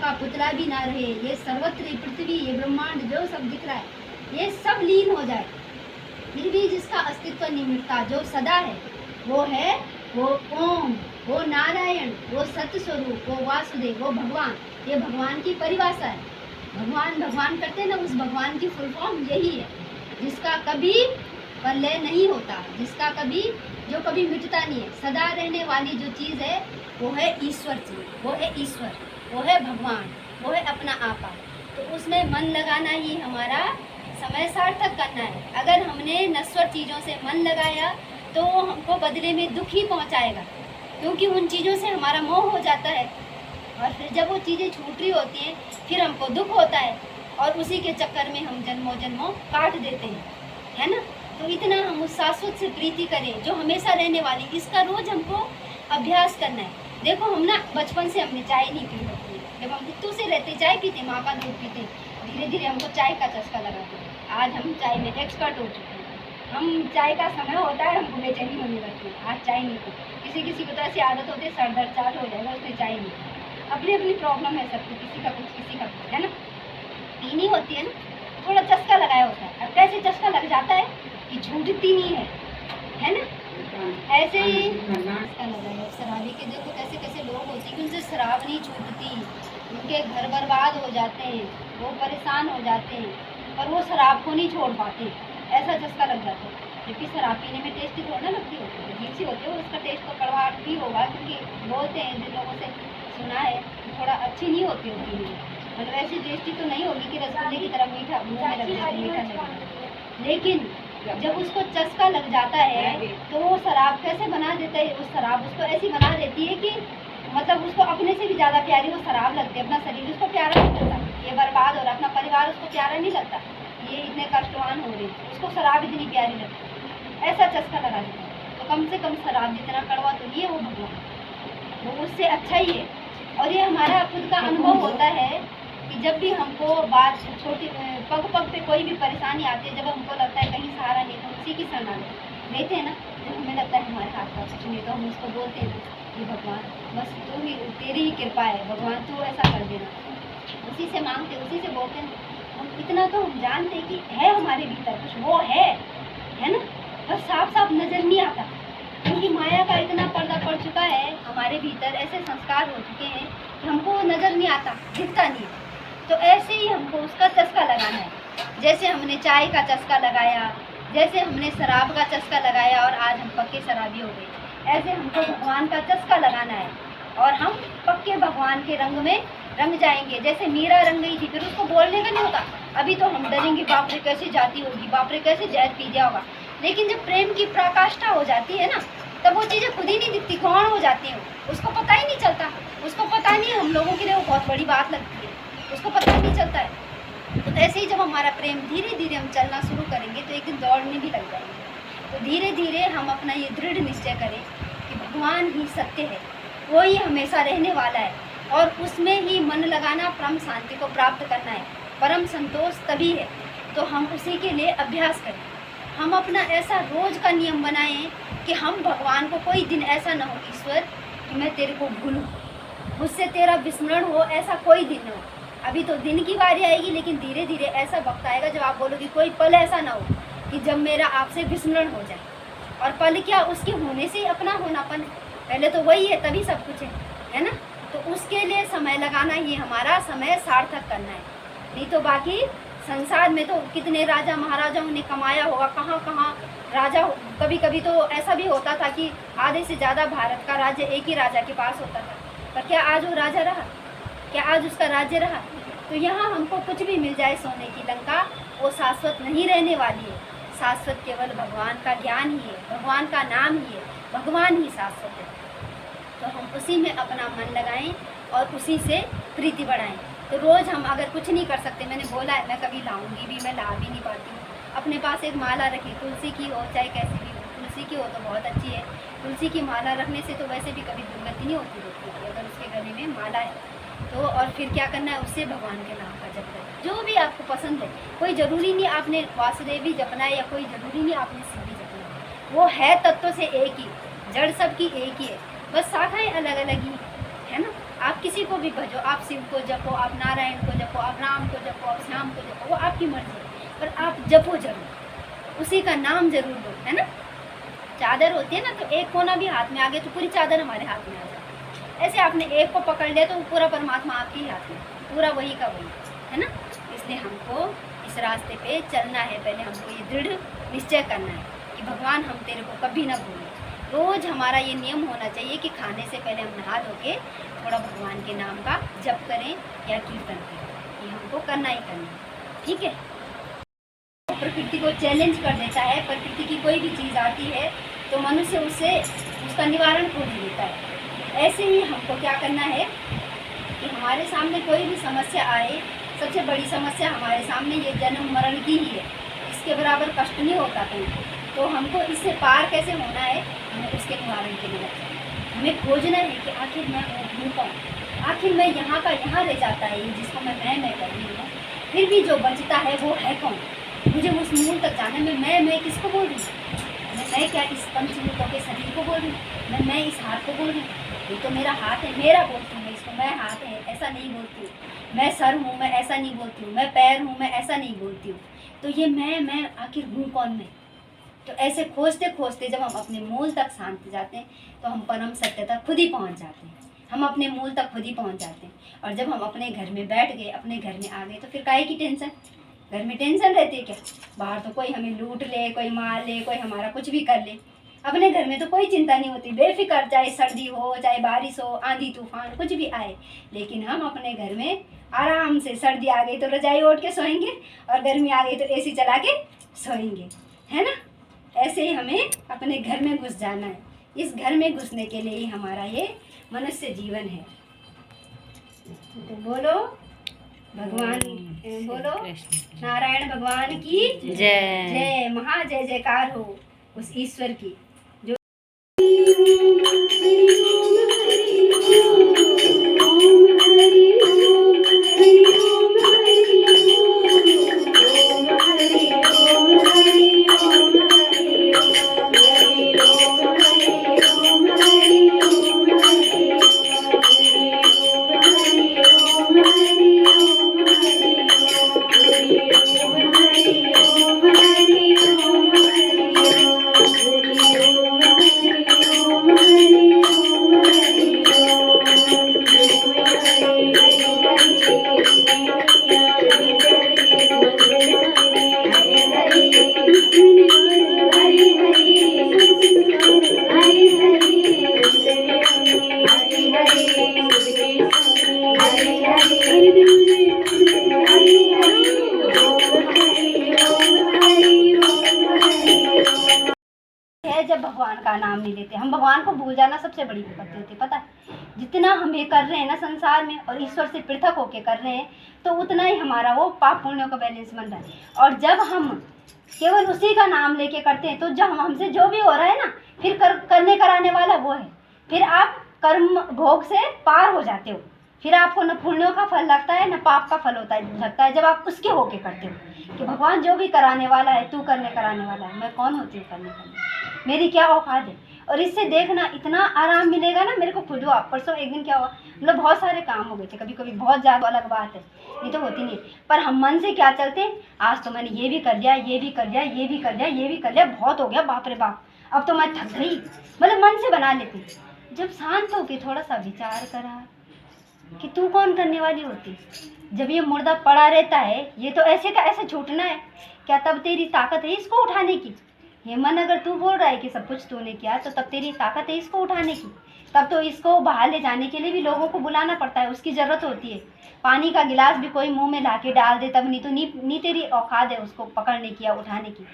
का पुतला भी ना रहे, ये सर्वत्र पृथ्वी, ये ब्रह्मांड जो सब दिख रहा है, ये सब लीन हो जाए, फिर भी जिसका अस्तित्व नहीं मिटता, जो सदा है, वो है वो ओम, वो नारायण, वो सत्य स्वरूप, वो वासुदेव, वो भगवान। ये भगवान की परिभाषा है। भगवान भगवान करते हैं ना, उस भगवान की फुल फॉर्म यही है, जिसका कभी प्रलय नहीं होता, जिसका कभी जो कभी मिटता नहीं है, सदा रहने वाली जो चीज़ है वो है ईश्वर चीज, वो है ईश्वर, वो है भगवान, वो है अपना आपा। तो उसमें मन लगाना ही हमारा समय सार्थक करना है। अगर हमने नश्वर चीज़ों से मन लगाया तो हमको बदले में दुख ही पहुंचाएगा, क्योंकि उन चीज़ों से हमारा मोह हो जाता है, और फिर जब वो चीज़ें छूट रही होती हैं फिर हमको दुख होता है, और उसी के चक्कर में हम जन्मों जन्मों काट देते हैं, है ना। तो इतना हम उस शाश्वत से प्रीति करें जो हमेशा रहने वाली, इसका रोज़ हमको अभ्यास करना है। देखो हम ना बचपन से हमने चाय नहीं पी होती है, जब हम गुत्तू से रहते चाय पीते, माँ का दूध पीते, धीरे धीरे हमको चाय का चस्का लगाते हैं। आज हम चाय में एक्सपर्ट हो चुके हैं। हम चाय का समय होता है हमको बेचैनी होने लगती है, आज चाय नहीं पी। किसी को तो ऐसी आदत होती है सर दर्द चालू हो जाएगा, उसमें चाय नहीं पी। अपनी अपनी प्रॉब्लम है सबकी, किसी का कुछ किसी का कुछ, है ना। पीनी होती है ना, थोड़ा चस्का लगाया होता है। अब कैसे चस्का लग जाता है कि छूटती नहीं है ना। ऐसे ही शराबी के देखो कैसे कैसे लोग होते हैं कि उनसे शराब नहीं छूटती, उनके घर बर्बाद हो जाते हैं, वो परेशान हो जाते हैं, पर वो शराब को नहीं छोड़ पाते, ऐसा चस्का लग जाता है। जबकि शराब पीने में टेस्टी थोड़ा लगती होती है, अजीब सी होती है, उसका टेस्ट तो कड़वाहट भी होगा, क्योंकि बोलते हैं जिन लोगों से सुना है थोड़ा अच्छी नहीं होती होती है, मतलब ऐसी टेस्टी तो नहीं होगी कि रसगुल्ले की तरह मीठा मीठा लगेगा। लेकिन जब उसको चस्का लग जाता है तो वो शराब कैसे बना देता है, उस शराब उसको ऐसी बना देती है कि मतलब उसको अपने से भी ज़्यादा प्यारी वो शराब लगती है। अपना शरीर उसको प्यारा नहीं लगता, ये बर्बाद हो रहा, अपना परिवार उसको प्यारा नहीं लगता, ये इतने कष्टवान हो रहे, उसको शराब इतनी प्यारी लगती है, ऐसा चस्का लगा देता है। तो कम से कम शराब जितना कड़वा तो ये वो भगवान, वो उससे अच्छा ही है। और ये हमारा खुद का अनुभव होता है कि जब भी हमको बात छोटी पग पग पे कोई भी परेशानी आती है, जब हमको लगता है कहीं सहारा नहीं, तो उसी की शरण लेते हैं ना। जब हमें लगता है हमारे हाथ का कुछ नहीं, तो हम उसको बोलते हैं कि भगवान बस तू ही, तेरी ही कृपा है भगवान, तू ऐसा कर देना। उसी से मांगते, उसी से बोलते हैं। हम इतना तो हम जानते हैं कि है हमारे भीतर कुछ, वो है ना, बस साफ साफ नजर नहीं आता, क्योंकि माया का इतना पर्दा पड़ चुका है हमारे भीतर, ऐसे संस्कार हो चुके हैं कि हमको नजर नहीं आता, दिखता नहीं। तो ऐसे ही हमको उसका चस्का लगाना है। जैसे हमने चाय का चस्का लगाया, जैसे हमने शराब का चस्का लगाया और आज हम पक्के शराबी हो गए, ऐसे हमको भगवान का चस्का लगाना है और हम पक्के भगवान के रंग में रंग जाएंगे। जैसे मीरा रंग गई थी, फिर उसको बोलने का नहीं होता, अभी तो हम डरेंगे, बाप रे कैसे जाती होगी, बाप रे कैसे जहर पी दिया होगा। लेकिन जब प्रेम की पराकाष्ठा हो जाती है ना, तब वो चीज़ें खुद ही नहीं दिखती, कौन हो जाती हैं, उसको पता ही नहीं चलता। उसको पता नहीं, हम लोगों के लिए वो बहुत बड़ी बात लगती है, उसको पता नहीं चलता है। तो ऐसे ही जब हमारा प्रेम धीरे धीरे हम चलना शुरू करेंगे तो एक दिन दौड़ने भी लग जाएंगे। तो धीरे धीरे हम अपना ये दृढ़ निश्चय करें कि भगवान ही सत्य है, वो ही हमेशा रहने वाला है, और उसमें ही मन लगाना, परम शांति को प्राप्त करना है, परम संतोष तभी है। तो हम उसी के लिए अभ्यास करें। हम अपना ऐसा रोज़ का नियम बनाएं कि हम भगवान को कोई दिन ऐसा ना हो ईश्वर कि मैं तेरे को भूलूं, मुझसे तेरा विस्मरण हो, ऐसा कोई दिन न हो। अभी तो दिन की बारी आएगी, लेकिन धीरे धीरे ऐसा वक्त आएगा जब आप बोलोगे कोई पल ऐसा ना हो कि जब मेरा आपसे विस्मरण हो जाए। और पल क्या, उसके होने से ही अपना होनापन है, पहले तो वही है तभी सब कुछ है ना। तो उसके लिए समय लगाना ही हमारा समय सार्थक करना है। नहीं तो बाकी संसार में तो कितने राजा महाराजाओं ने कमाया होगा, कहाँ कहाँ राजा, कभी कभी तो ऐसा भी होता था कि आधे से ज़्यादा भारत का राज्य एक ही राजा के पास होता था, पर क्या आज वो राजा रहा? क्या आज उसका राज्य रहा? तो यहाँ हमको कुछ भी मिल जाए सोने की लंका, वो शाश्वत नहीं रहने वाली है। शाश्वत केवल भगवान का ज्ञान ही है, भगवान का नाम ही है, भगवान ही शाश्वत है। तो हम उसी में अपना मन लगाएं और उसी से प्रीति बढ़ाएं। तो रोज़ हम अगर कुछ नहीं कर सकते, मैंने बोला है मैं कभी लाऊंगी भी, मैं ला भी नहीं पाती हूँ, अपने पास एक माला रखी, तुलसी की हो चाहे कैसी भी हो, तुलसी की हो तो बहुत अच्छी है। तुलसी की माला रखने से तो वैसे भी कभी दुर्गति नहीं होती व्यक्ति की, अगर उसके गले में माला है तो। और फिर क्या करना है, उससे भगवान के नाम का जप करें, जो भी आपको पसंद है। कोई ज़रूरी नहीं आपने वासुदेवी जपना है, या कोई ज़रूरी नहीं आपने शिव जपना है। वो है तत्व से एक ही, जड़ सबकी एक ही है, बस शाखाएँ अलग अलग ही है ना। आप किसी को भी भजो, आप शिव को जपो, आप नारायण को जपो, आप राम को जपो, आप श्याम को जपो, वो आपकी मर्जी है, पर आप जपो जरूर, उसी का नाम जरूर लो, है ना। चादर होती है ना, तो एक कोना भी हाथ में आ गया तो पूरी चादर हमारे हाथ में आ जाती है। ऐसे आपने एक को पकड़ लिया तो पूरा परमात्मा आपके ही हाथ में, पूरा वही का वही, है ना। इसलिए हमको इस रास्ते पे चलना है। पहले हमको ये दृढ़ निश्चय करना है कि भगवान हम तेरे को कभी ना भूलें। रोज़ हमारा ये नियम होना चाहिए कि खाने से पहले हम नहा धो के थोड़ा भगवान के नाम का जप करें या कीर्तन करें, ये हमको करना ही करना है, ठीक है। प्रकृति को चैलेंज कर देता है, प्रकृति की कोई भी चीज़ आती है तो मनुष्य उससे उसका निवारण खोज लेता है। ऐसे ही हमको क्या करना है कि हमारे सामने कोई भी समस्या आए, सबसे बड़ी समस्या हमारे सामने ये जन्म मरण की ही है, इसके बराबर कष्ट नहीं होता कहीं। तो हमको इससे पार कैसे होना है, हमें उसके निवारण के लिए हमें खोजना है कि आखिर मैं हूँ कौन, आखिर मैं यहाँ का यहाँ रह जाता है, जिसको मैं कर रही हूँ, फिर भी जो बचता है वो है कौन। मुझे उस मूल तक जाना है। मैं किसको बोल रही हूँ, मैं क्या इस पंचभूतों के शरीर को बोल रही हूँ, मैं इस हाथ को बोल रही हूँ, ये तो मेरा हाथ है, मेरा बोलती हूँ मैं इसको, मैं हाथ है ऐसा नहीं बोलती हूँ, मैं सर हूँ मैं ऐसा नहीं बोलती हूँ, मैं पैर हूँ मैं ऐसा नहीं बोलती हूँ। तो ये मैं आखिर हूँ कौन मैं। तो ऐसे खोजते खोजते जब हम अपने मूल तक शांत जाते हैं तो हम परम सत्य तक खुद ही पहुँच जाते हैं, हम अपने मूल तक खुद ही पहुँच जाते हैं। और जब हम अपने घर में बैठ गए, अपने घर में आ गए, तो फिर काहे की टेंशन, घर में टेंशन रहती है क्या। बाहर तो कोई हमें लूट ले, कोई मार ले, कोई हमारा कुछ भी कर ले, अपने घर में तो कोई चिंता नहीं होती, बेफिक्र, चाहे सर्दी हो चाहे बारिश हो, आंधी तूफान कुछ भी आए। लेकिन हम अपने घर में आराम से, सर्दी आ गई तो रजाई ओढ़ के सोएंगे और गर्मी आ गई तो एसी चला के सोएंगे, है ना। ऐसे ही हमें अपने घर में घुस जाना है। इस घर में घुसने के लिए ही हमारा ये मनुष्य जीवन है। तो बोलो भगवान, बोलो नारायण भगवान की जय जय, महा जय जयकार हो उस ईश्वर की जो जब भगवान का नाम नहीं लेते, हम भगवान को भूल जाना सबसे बड़ी विपत्ति होती है। पता है जितना हम ये कर रहे हैं ना संसार में और ईश्वर से पृथक होके कर रहे हैं, तो उतना ही हमारा वो पाप पुण्यों का बैलेंस बन रहा है। और जब हम केवल उसी का नाम लेके करते हैं तो जब हमसे जो भी हो रहा है ना, फिर करने कराने वाला वो है। फिर आप कर्म भोग से पार हो जाते हो, फिर आपको न पुण्यों का फल लगता है न पाप का फल लगता है, जब आप उसके होके करते हो कि भगवान जो भी कराने वाला है, तू करने कराने वाला है, मैं कौन होती हूँ करने वाली, मेरी क्या औकात है। और इससे देखना इतना आराम मिलेगा ना। मेरे को खुद हुआ, परसों एक दिन क्या हुआ, मतलब बहुत सारे काम हो गए थे, कभी कभी बहुत ज़्यादा, अलग बात है, ये तो होती नहीं, पर हम मन से क्या चलते, आज तो मैंने ये भी कर लिया, ये भी कर लिया, ये भी कर लिया, ये भी कर लिया, बहुत हो गया, बाप रे बाप, अब तो मैं थक गई, मतलब मन से बना लेती। जब शांत हो के थोड़ा सा विचार करा कि तू कौन करने वाली होती, जब ये मुर्दा पड़ा रहता है, ये तो ऐसे का ऐसे छूटना है, क्या तब तेरी ताकत है इसको उठाने की। ये मन अगर तू बोल रहा है कि सब कुछ तूने किया, तो तब तेरी ताकत है इसको उठाने की, तब तो इसको बाहर ले जाने के लिए भी लोगों को बुलाना पड़ता है, उसकी ज़रूरत होती है। पानी का गिलास भी कोई मुंह में ला के डाल दे तब, नहीं तो नहीं तेरी औकात है उसको पकड़ने की या उठाने की।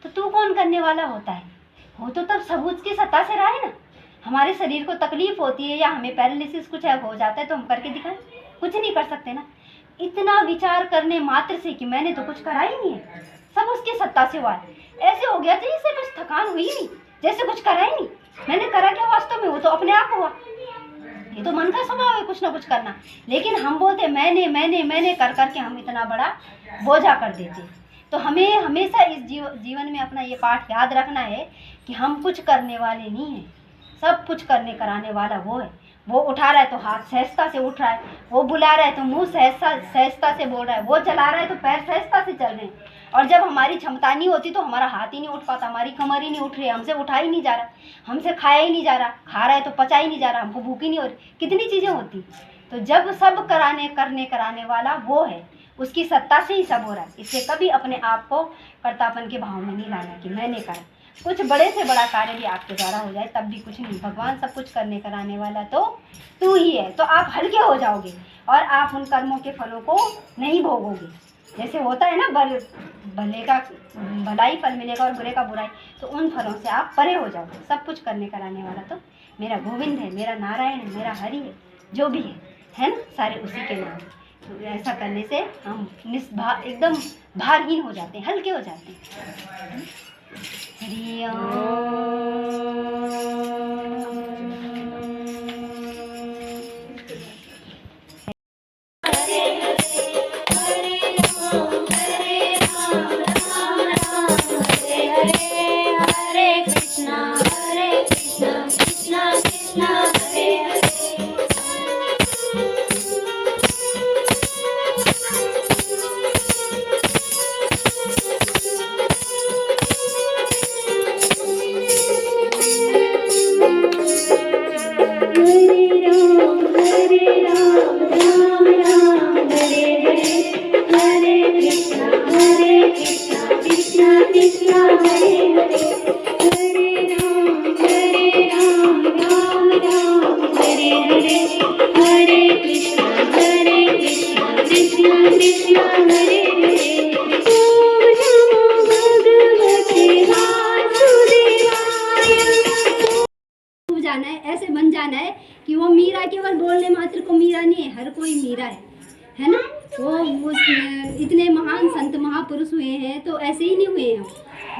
तो तू कौन करने वाला होता है? हो तो तब सबूत की सत्ता से रहा है ना। हमारे शरीर को तकलीफ होती है या हमें पैरालिसिस कुछ हो जाता है तो हम करके दिखाएं? कुछ नहीं कर सकते ना। इतना विचार करने मात्र से कि मैंने तो कुछ करा ही नहीं है, सब उसकी सत्ता से हुआ है। ऐसे हो गया जैसे कुछ थकान हुई नहीं, जैसे कुछ करा ही नहीं। मैंने करा क्या वास्तव में? वो तो अपने आप हुआ। ये तो मन का स्वभाव है कुछ ना कुछ करना। लेकिन हम बोलते मैंने कर करके हम इतना बड़ा बोझा कर देते। तो हमें हमेशा इस जीवन में अपना ये पाठ याद रखना है कि हम कुछ करने वाले नहीं हैं, सब कुछ करने कराने वाला वो है। वो उठा रहा है तो हाथ सहजता से उठ रहा है, वो बुला रहा है तो मुंह सहजता से बोल रहा है, वो चला रहा है तो पैर सहजता से चल रहे हैं। और जब हमारी क्षमता नहीं होती तो हमारा हाथ ही नहीं उठ पाता, हमारी कमर ही नहीं उठ रही है, हमसे उठा ही नहीं जा रहा, हमसे खाया ही नहीं जा रहा, खा रहा है तो पचा ही नहीं जा रहा, हमको भूख ही नहीं हो रही, कितनी चीज़ें होती। तो जब सब करने कराने वाला वो है, उसकी सत्ता से ही सब हो रहा है। इससे कभी अपने आप को कर्तापन के भाव में नहीं लाना कि मैंने करा। कुछ बड़े से बड़ा कार्य भी आपके द्वारा हो जाए तब भी कुछ नहीं, भगवान सब कुछ करने कराने वाला तो तू ही है। तो आप हल्के हो जाओगे और आप उन कर्मों के फलों को नहीं भोगोगे। जैसे होता है ना, भले का भलाई फल मिलेगा और बुरे का बुराई, तो उन फलों से आप परे हो जाओगे। सब कुछ करने कराने वाला तो मेरा गोविंद है, मेरा नारायण है, मेरा हरि है, जो भी है ना, सारे उसी के नाम। तो ऐसा करने से हम एकदम भारहीन हो जाते हैं, हल्के हो जाते हैं। हरि जाना है, ऐसे बन जाना है कि वो मीरा केवल बोलने मात्र को मीरा नहीं है, हर कोई मीरा है ना। वो इतने महान संत महापुरुष हुए हैं तो ऐसे ही नहीं हुए हैं,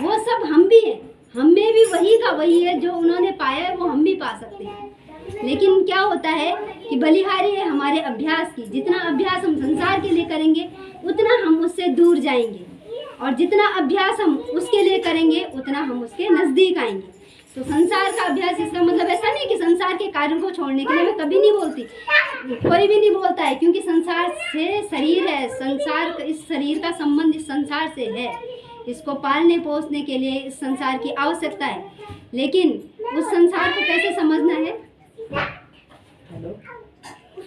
वो सब हम भी हैं, हम में भी वही का वही है, जो उन्होंने पाया है वो हम भी पा सकते हैं। लेकिन क्या होता है कि बलिहारी है हमारे अभ्यास की। जितना अभ्यास हम संसार के लिए करेंगे उतना हम उससे दूर जाएंगे, और जितना अभ्यास हम उसके लिए करेंगे उतना हम उसके नज़दीक आएंगे। तो संसार का अभ्यास, इसका मतलब ऐसा नहीं कि संसार के कार्यों को छोड़ने के लिए मैं कभी नहीं बोलती, कोई भी नहीं बोलता है, क्योंकि संसार से शरीर है, संसार, इस शरीर का संबंध इस संसार से है, इसको पालने पोसने के लिए इस संसार की आवश्यकता है। लेकिन उस संसार को कैसे समझना है?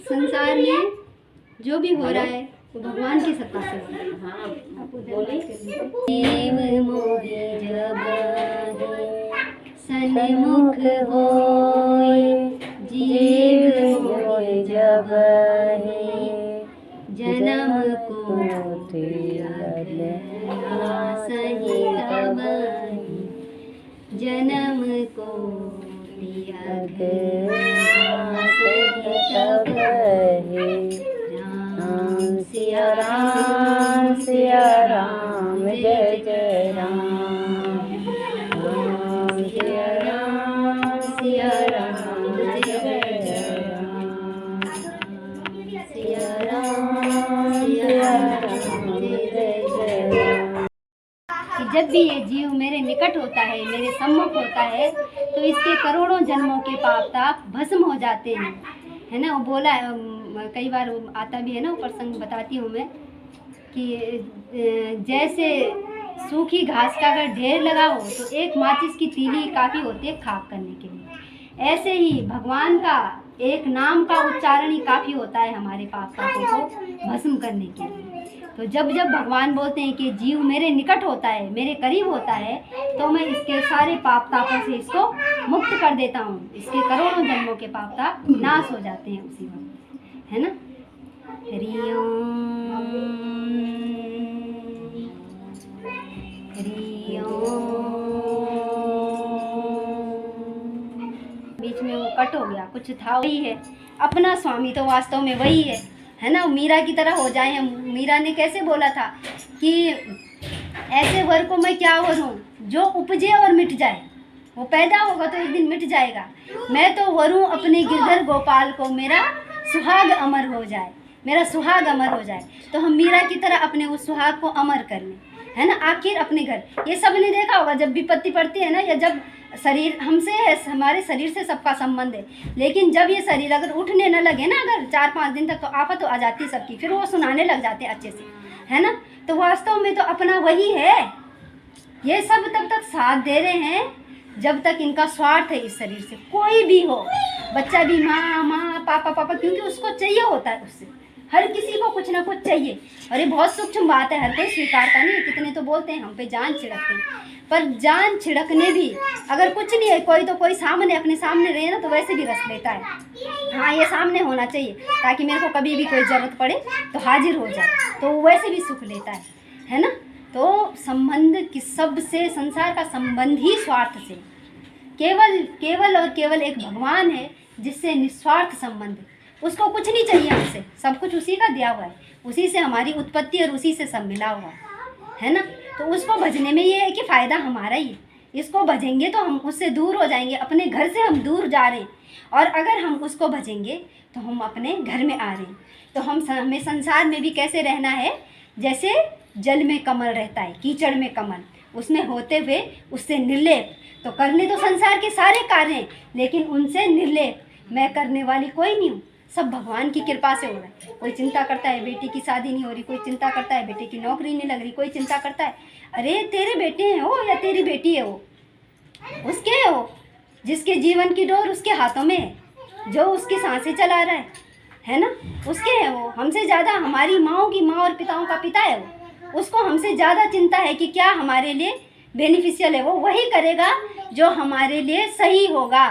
संसार में जो भी हो रहा है वो भगवान की सत्ता से हो रहा है। सन्मुख होय जीव मोहि जब जन्म को सही तब जन्म को राम सिया राम सिया राम जय जय राम, राम सिया राम सिया राम जय जय राम, सिया राम सिया राम जय जय राम। जब भी ये जीव मेरे निकट होता है, मेरे सम्मुख होता है, तो इसके करोड़ों जन्मों के पाप ताप भस्म हो जाते हैं, है ना। वो बोला कई बार आता भी है ना, वो प्रसंग बताती हूँ मैं कि जैसे सूखी घास का अगर ढेर लगा हो तो एक माचिस की तीली काफ़ी होती है खाक करने के लिए, ऐसे ही भगवान का एक नाम का उच्चारण ही काफ़ी होता है हमारे पाप तापों को भस्म करने के लिए। तो जब जब भगवान बोलते हैं कि जीव मेरे निकट होता है, मेरे करीब होता है, तो मैं इसके सारे पाप तापों से इसको मुक्त कर देता हूँ। इसके करोड़ों जन्मों के पाप ताप नाश हो जाते हैं उसी वक्त, है ना। हरि ओम, हरि ओम। बीच में वो कट हो गया, कुछ था वही है। अपना स्वामी तो वास्तव में वही है ना। मीरा की तरह हो जाए हम। मीरा ने कैसे बोला था कि ऐसे वर को मैं क्या वरूँ जो उपजे और मिट जाए। वो पैदा होगा तो एक दिन मिट जाएगा। मैं तो वरूँ अपने गिरधर गोपाल को, मेरा सुहाग अमर हो जाए, मेरा सुहाग अमर हो जाए। तो हम मीरा की तरह अपने उस सुहाग को अमर कर लें, है ना। आखिर अपने घर, ये सब ने देखा होगा जब विपत्ति पड़ती है ना, या जब शरीर हमसे है, हमारे शरीर से सबका संबंध है, लेकिन जब ये शरीर अगर उठने न लगे ना, अगर 4-5 दिन तक, तो आफत तो आ जाती है सबकी। फिर वो सुनाने लग जाते हैं अच्छे से, है ना। तो वास्तव में तो अपना वही है। ये सब तब तक साथ दे रहे हैं जब तक इनका स्वार्थ है इस शरीर से। कोई भी हो, बच्चा भी माँ माँ पापा पापा, क्योंकि उसको चाहिए होता है। उससे हर किसी को कुछ ना कुछ चाहिए। और ये बहुत सूक्ष्म बात है, हर कोई स्वीकारता नहीं। कितने तो बोलते हैं हम पे जान छिड़कते हैं, पर जान छिड़कने भी अगर कुछ नहीं है, कोई तो कोई सामने, अपने सामने रहे ना, तो वैसे भी रस लेता है। हाँ, ये सामने होना चाहिए ताकि मेरे को कभी भी कोई ज़रूरत पड़े तो हाजिर हो जाए, तो वैसे भी सुख लेता है ना। तो संबंध किस सबसे, संसार का संबंध ही स्वार्थ से। केवल और केवल एक भगवान है जिससे निस्वार्थ संबंध। उसको कुछ नहीं चाहिए हमसे, सब कुछ उसी का दिया हुआ है। उसी से हमारी उत्पत्ति और उसी से सब मिला हुआ है ना। तो उसको भजने में ये है कि फ़ायदा हमारा ही है। इसको भजेंगे तो हम उससे दूर हो जाएंगे, अपने घर से हम दूर जा रहे हैं। और अगर हम उसको भजेंगे तो हम अपने घर में आ रहे हैं। तो हमें संसार में भी कैसे रहना है, जैसे जल में कमल रहता है, कीचड़ में कमल, उसमें होते हुए उससे निर्लेप। तो करने तो संसार के सारे कार्य हैं, लेकिन उनसे निर्लेप। मैं करने वाली कोई नहीं हूँ, सब भगवान की कृपा से हो रहा है। कोई चिंता करता है बेटी की शादी नहीं हो रही, कोई चिंता करता है बेटे की नौकरी नहीं लग रही, कोई चिंता करता है अरे तेरे बेटे हैं वो या तेरी बेटी है वो, उसके है वो, जिसके जीवन की डोर उसके हाथों में है, जो उसकी सांसें चला रहा है ना, उसके है वो। हमसे ज़्यादा हमारी माँओं की माँ और पिताओं का पिता है वो। उसको हमसे ज़्यादा चिंता है कि क्या हमारे लिए बेनिफिशियल है। वो वही करेगा जो हमारे लिए सही होगा।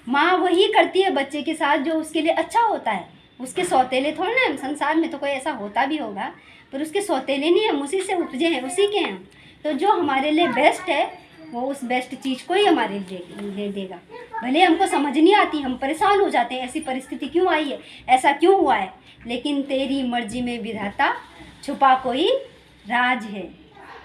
माँ वही करती है बच्चे के साथ जो उसके लिए अच्छा होता है। उसके सौतेले थोड़े ना, संसार में तो कोई ऐसा होता भी होगा, पर उसके सौतेले नहीं, हम उसी से उपजे हैं, उसी के हैं। तो जो हमारे लिए बेस्ट है वो उस बेस्ट चीज़ को ही हमारे लिए देगा। भले हमको समझ नहीं आती, हम परेशान हो जाते हैं, ऐसी परिस्थिति क्यों आई है, ऐसा क्यों हुआ है, लेकिन तेरी मर्जी में विधाता छुपा कोई राज है।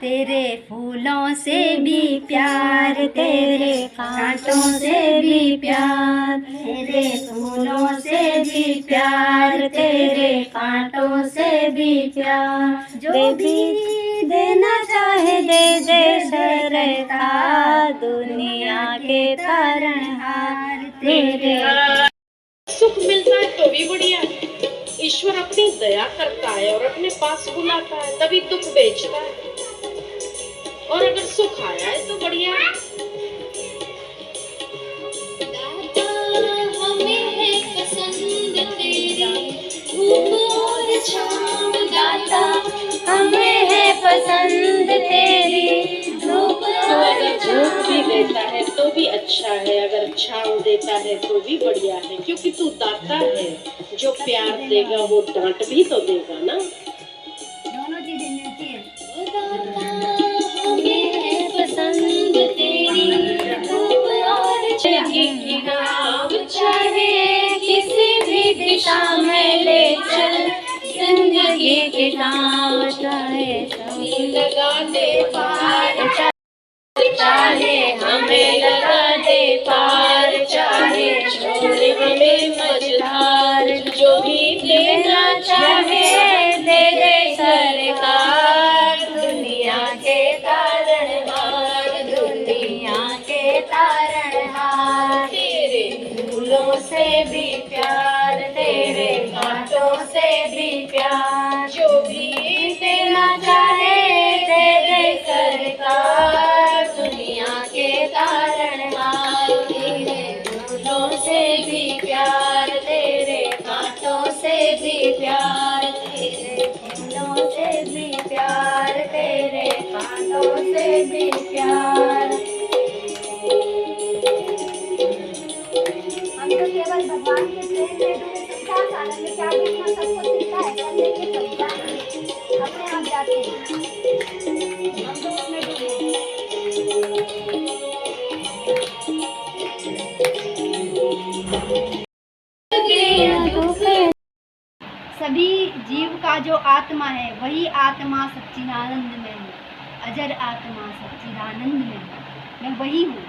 तेरे फूलों से भी प्यार, तेरे कांटों से भी प्यार, तेरे फूलों से भी प्यार, तेरे कांटों से भी प्यार। जो भी देना चाहे दे दे सरकार, दुनिया के तारणहार तेरे। सुख मिलता है तो भी बढ़िया। ईश्वर अपनी दया करता है और अपने पास बुलाता है, तभी दुख बेचता है। और अगर सुख आया है तो बढ़िया है। हमें है पसंद तेरी धूप और छाँव, दाता हमें है पसंद तेरी धूप और धूप भी देता है तो भी अच्छा है, अगर छाँव देता है तो भी बढ़िया है, क्योंकि तू दाता है। जो प्यार देगा वो डांट भी तो देगा ना। दोनों चीजें मिलती है। पसंद तेरी धूप और छाँव, चाहे किसी भी दिशा में ले चल, जिंदगी की नाव चाहे लगा दे पार, चाहे हमें लगा दे पार, चाहे छोड़ हमें मझधार। जो भी देना चाहे दे दे सरकार, दुनिया के तारणहार, दुनिया के तारणहार। तेरे फूलों से भी प्यार, तेरे कांटों से भी प्यार। जो भी देना चाहे दे दे सरकार, दुनिया के तारणहार। तेरे फूलों से भी प्यार, तेरे कांटों से भी प्यार, तेरे फूलों से प्यार। हम तो केवल भगवान के प्रेम में डूबे संसार सागर में क्या डूबना सबको दिखता है, कर लेंगे सब जाएंगे, अपने आप जाते हैं, हम तो उसमें डूबे हैं। सभी जीव का जो आत्मा है वही आत्मा सच्चिदानंद में है, अजर आत्मा सच्चिदानंद में है, मैं वही हूँ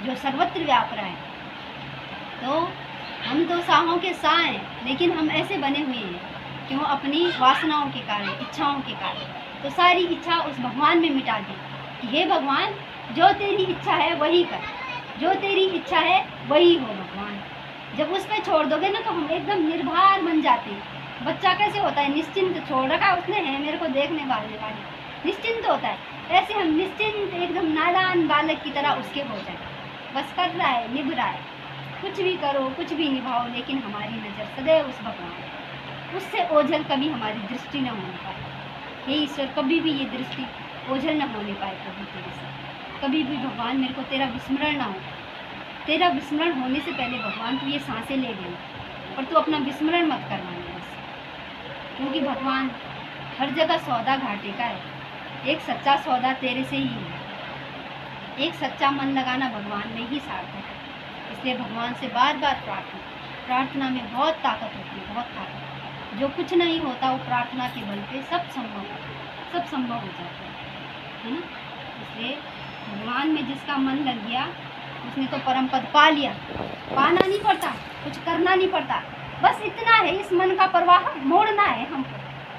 जो सर्वत्र व्याप रहा है। तो हम तो साहों के सा हैं, लेकिन हम ऐसे बने हुए हैं क्यों? अपनी वासनाओं के कारण, इच्छाओं के कारण। तो सारी इच्छा उस भगवान में मिटा दी कि हे भगवान, जो तेरी इच्छा है वही कर, जो तेरी इच्छा है वही हो भगवान। जब उस पर छोड़ दोगे ना तो हम एकदम निर्भर बन जाते हैं। बच्चा कैसे होता है? निश्चिंत, छोड़ रखा उसने है मेरे को देखने वाले, निश्चिंत होता है। ऐसे हम निश्चिंत एकदम नादान बालक की तरह उसके हो जाए, बस कर रहा है, निभ रहा है, कुछ भी करो, कुछ भी निभाओ, लेकिन हमारी नज़र सदैव उस भगवान, उससे ओझल कभी हमारी दृष्टि न होने पाए। हे ईश्वर, कभी भी ये दृष्टि ओझल न होने पाए प्रभु तेरे से। कभी भी भगवान मेरे को तेरा विस्मरण ना हो। तेरा विस्मरण होने से पहले भगवान तू ये सांसें ले गई, और तू अपना विस्मरण मत करवाना बस, क्योंकि भगवान हर जगह सौदा घाटे का है। एक सच्चा सौदा तेरे से ही है। एक सच्चा मन लगाना भगवान में ही सार्थक है। इसलिए भगवान से बार बार प्रार्थना में बहुत ताकत होती है, बहुत ताकत। जो कुछ नहीं होता वो प्रार्थना के बल पे सब संभव हो जाता है ना। इसलिए भगवान में जिसका मन लग गया उसने तो परम पद पा लिया। पाना नहीं पड़ता, कुछ करना नहीं पड़ता, बस इतना है, इस मन का प्रवाह मोड़ना है हमको,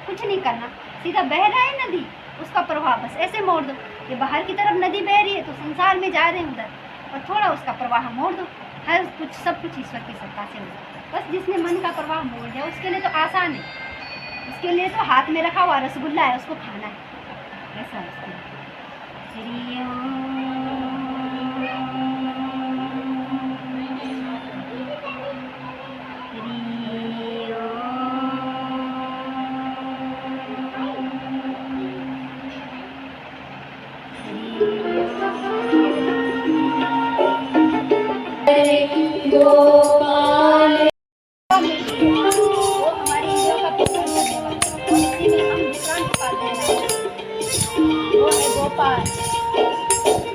कुछ नहीं करना। सीधा बह रहा है नदी, उसका प्रवाह बस ऐसे मोड़ दो। ये बाहर की तरफ नदी बह रही है तो संसार में जा रहे हैं उधर, और थोड़ा उसका प्रवाह मोड़ दो। हर कुछ सब कुछ ईश्वर की सत्ता से होगा। बस जिसने मन का प्रवाह मोड़ दिया उसके लिए तो आसान है, उसके लिए तो हाथ में रखा हुआ रसगुल्ला है, उसको खाना है, ऐसा उसके लिए। गोपाल वो हमारी इंद्रियों का पोषण करने वाला है, और इसी में हम विश्रांति पाते हैं। वो है गोपाल।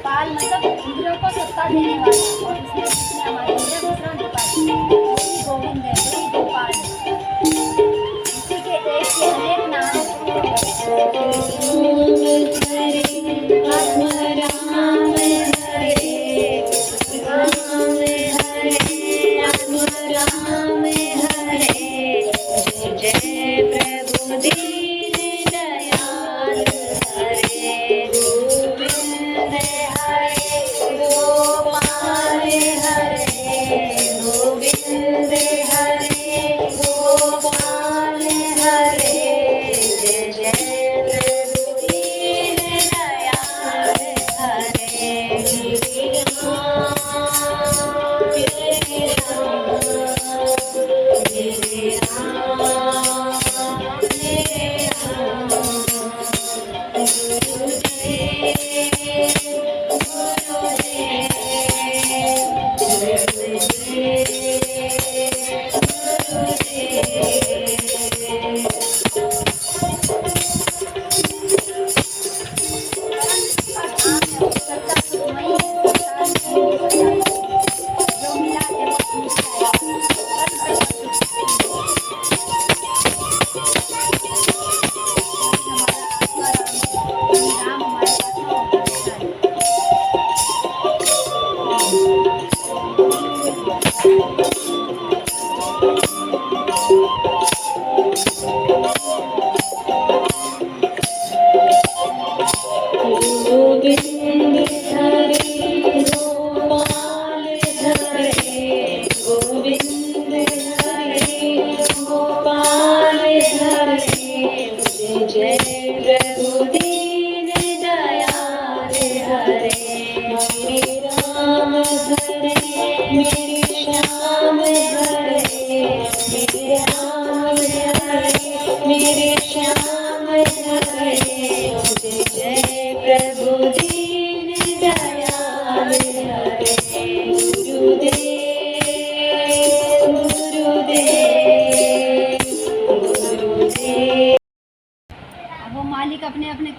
पाल मतलब इंद्रियों को सत्ता देने वाला, और इसमें जिसने हमारी इंद्रियां विश्रांति पाई वही गोविंद है, वही गोपाल है। इसी के एक के अनेक नाम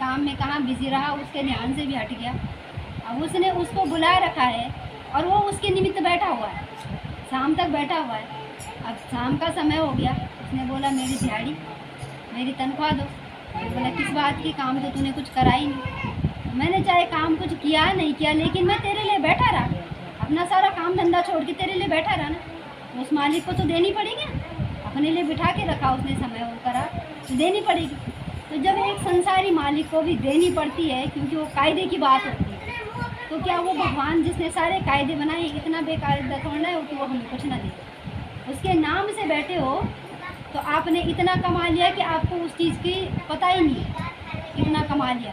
काम में कहाँ बिजी रहा, उसके ध्यान से भी हट गया। अब उसने उसको बुला रखा है और वो उसके निमित्त बैठा हुआ है, शाम तक बैठा हुआ है। अब शाम का समय हो गया, उसने बोला मेरी दिहाड़ी, मेरी तनख्वाह दो। तो बोला किस बात की, काम तो तूने कुछ करा ही नहीं। मैंने चाहे काम कुछ किया नहीं किया, लेकिन मैं तेरे लिए बैठा रहा, अपना सारा काम धंधा छोड़ के तेरे लिए बैठा रहा ना। उस मालिक को तो देनी पड़ेगी ना, अपने लिए बिठा के रखा उसने, समय वो करा तो देनी पड़ेगी। तो जब एक संसारी मालिक को भी देनी पड़ती है, क्योंकि वो कायदे की बात होती है, तो क्या वो भगवान जिसने सारे कायदे बनाए इतना बेकायदा थोड़ा है कि वो हमें कुछ ना दे। उसके नाम से बैठे हो तो आपने इतना कमा लिया कि आपको उस चीज़ की पता ही नहीं है कितना कमा लिया।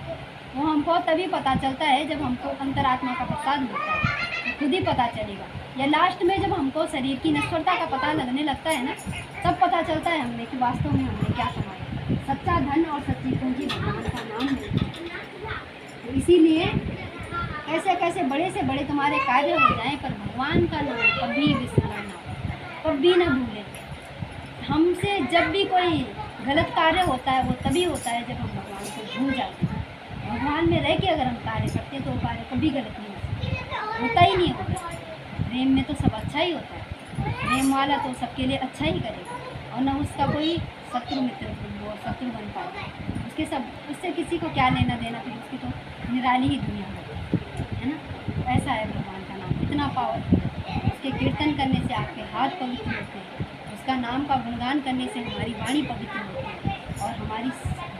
वो हमको तभी पता चलता है जब हमको अंतरात्मा का प्रसाद मिलता है, तो खुद ही पता चलेगा। या लास्ट में जब हमको शरीर की नश्वरता का पता लगने लगता है ना, तब पता चलता है हमने कि वास्तव में हमने क्या कमाया। सच्चा धन और सच्ची पूंजी भगवान का नाम है। तो इसीलिए कैसे कैसे बड़े से बड़े तुम्हारे कार्य हो जाएं, पर भगवान का नाम कभी विस्मरण ना हो, कभी ना भूलें। हमसे जब भी कोई गलत कार्य होता है वो तभी होता है जब हम भगवान को भूल जाते हैं। भगवान में रह के अगर हम कार्य करते हैं तो वो कार्य कभी गलत नहीं होता ही नहीं होता। प्रेम में तो सब अच्छा ही होता है, प्रेम वाला तो सबके लिए अच्छा ही करेगा, और न उसका कोई शत्रु मित्र वो शत्रु बन पाएगा। उससे किसी को क्या लेना देना, फिर उसकी तो निराली ही दुनिया है ना। ऐसा है भगवान का नाम, इतना पावर। उसके कीर्तन करने से आपके हाथ पवित्र होते हैं, उसका नाम का गुणगान करने से हमारी वाणी पवित्र होती है, और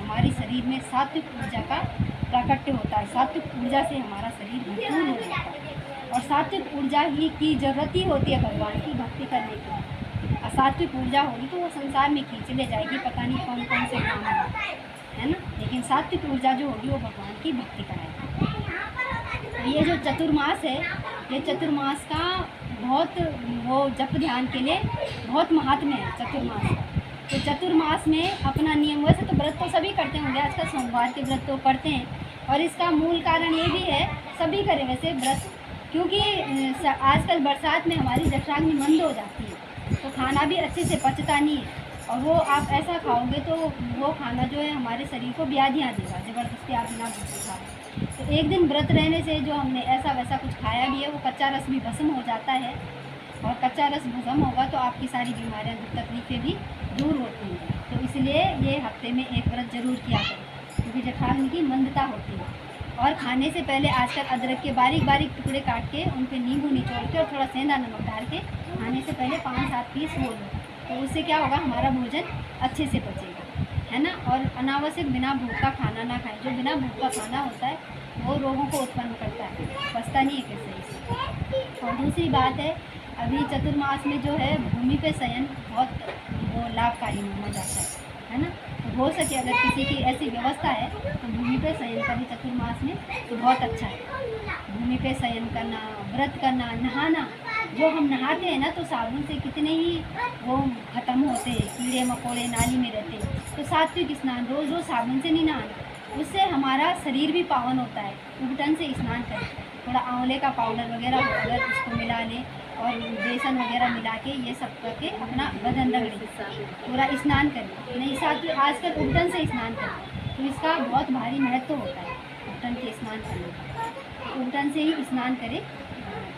हमारी शरीर में सात्विक ऊर्जा का प्राकट्य होता है। सात्विक ऊर्जा से हमारा शरीर भरपूर हो जाता है, और सात्विक ऊर्जा ही की जरूरत ही होती है भगवान की भक्ति करने की। असात्विक ऊर्जा होगी तो वो संसार में खींच ले जाएगी, पता नहीं कौन कौन से काम है ना। लेकिन सात्विक ऊर्जा जो होगी वो भगवान की भक्ति कराएगी। ये जो चतुर्मास है, ये चतुर्मास का बहुत वो जप ध्यान के लिए बहुत महात्म्य है चतुर्मास का। तो चतुर्मास में अपना नियम, वैसे तो व्रत तो सभी करते होंगे, आजकल सोमवार के व्रत तो करते हैं, और इसका मूल कारण ये भी है सभी करें वैसे व्रत, क्योंकि आजकल बरसात में हमारी जठराग्नि मंद हो जाती है, तो खाना भी अच्छे से पचता नहीं है, और वो आप ऐसा खाओगे तो वो खाना जो है हमारे शरीर को व्याधियाँ देगा, ज़बरदस्ती आप बिना भूखे खाओ। तो एक दिन व्रत रहने से जो हमने ऐसा वैसा कुछ खाया भी है वो कच्चा रस भी भस्म हो जाता है, और कच्चा रस भस्म होगा तो आपकी सारी बीमारियाँ दुख तकलीफें भी दूर होती हैं। तो इसलिए ये हफ्ते में एक व्रत जरूर किया करें, क्योंकि जठराग्नि की मंदता होती है। और खाने से पहले आजकल अदरक के बारीक बारीक टुकड़े काट के उन पर नींबू निचोड़ के और थोड़ा सेंधा नमक डाल के खाने से पहले 5-7 पीस हो लो, तो उससे क्या होगा, हमारा भोजन अच्छे से पचेगा, है ना। और अनावश्यक बिना भूख का खाना ना खाएं। जो बिना भूख का खाना होता है वो रोगों को उत्पन्न करता है, पचता नहीं है फिर सही से। और दूसरी बात है, अभी चतुर्मास में जो है भूमि पे शयन बहुत वो लाभकारी माना जाता है ना। तो हो सके अगर किसी की ऐसी व्यवस्था है तो भूमि पे शयन करें चतुर्मास में, तो बहुत अच्छा है। भूमि पे शयन करना, व्रत करना, नहाना, जो हम नहाते हैं ना तो साबुन से कितने ही वो ख़त्म होते हैं, कीड़े मकोड़े नाली में रहते हैं। तो सात्विक स्नान, रोज़ रोज़ साबुन से नहीं नहाना, उससे हमारा शरीर भी पावन होता है। उबटन से स्नान करें, थोड़ा आंवले का पाउडर वगैरह हो अगर उसको मिला लें, और बेसन वगैरह मिला के ये सब करके अपना बदन रगड़ें, पूरा स्नान करें। नहीं सात्विक आजकल उबटन से स्नान करें, तो इसका बहुत भारी महत्व होता है उबटन के स्नान करने का। उबटन से ही स्नान करें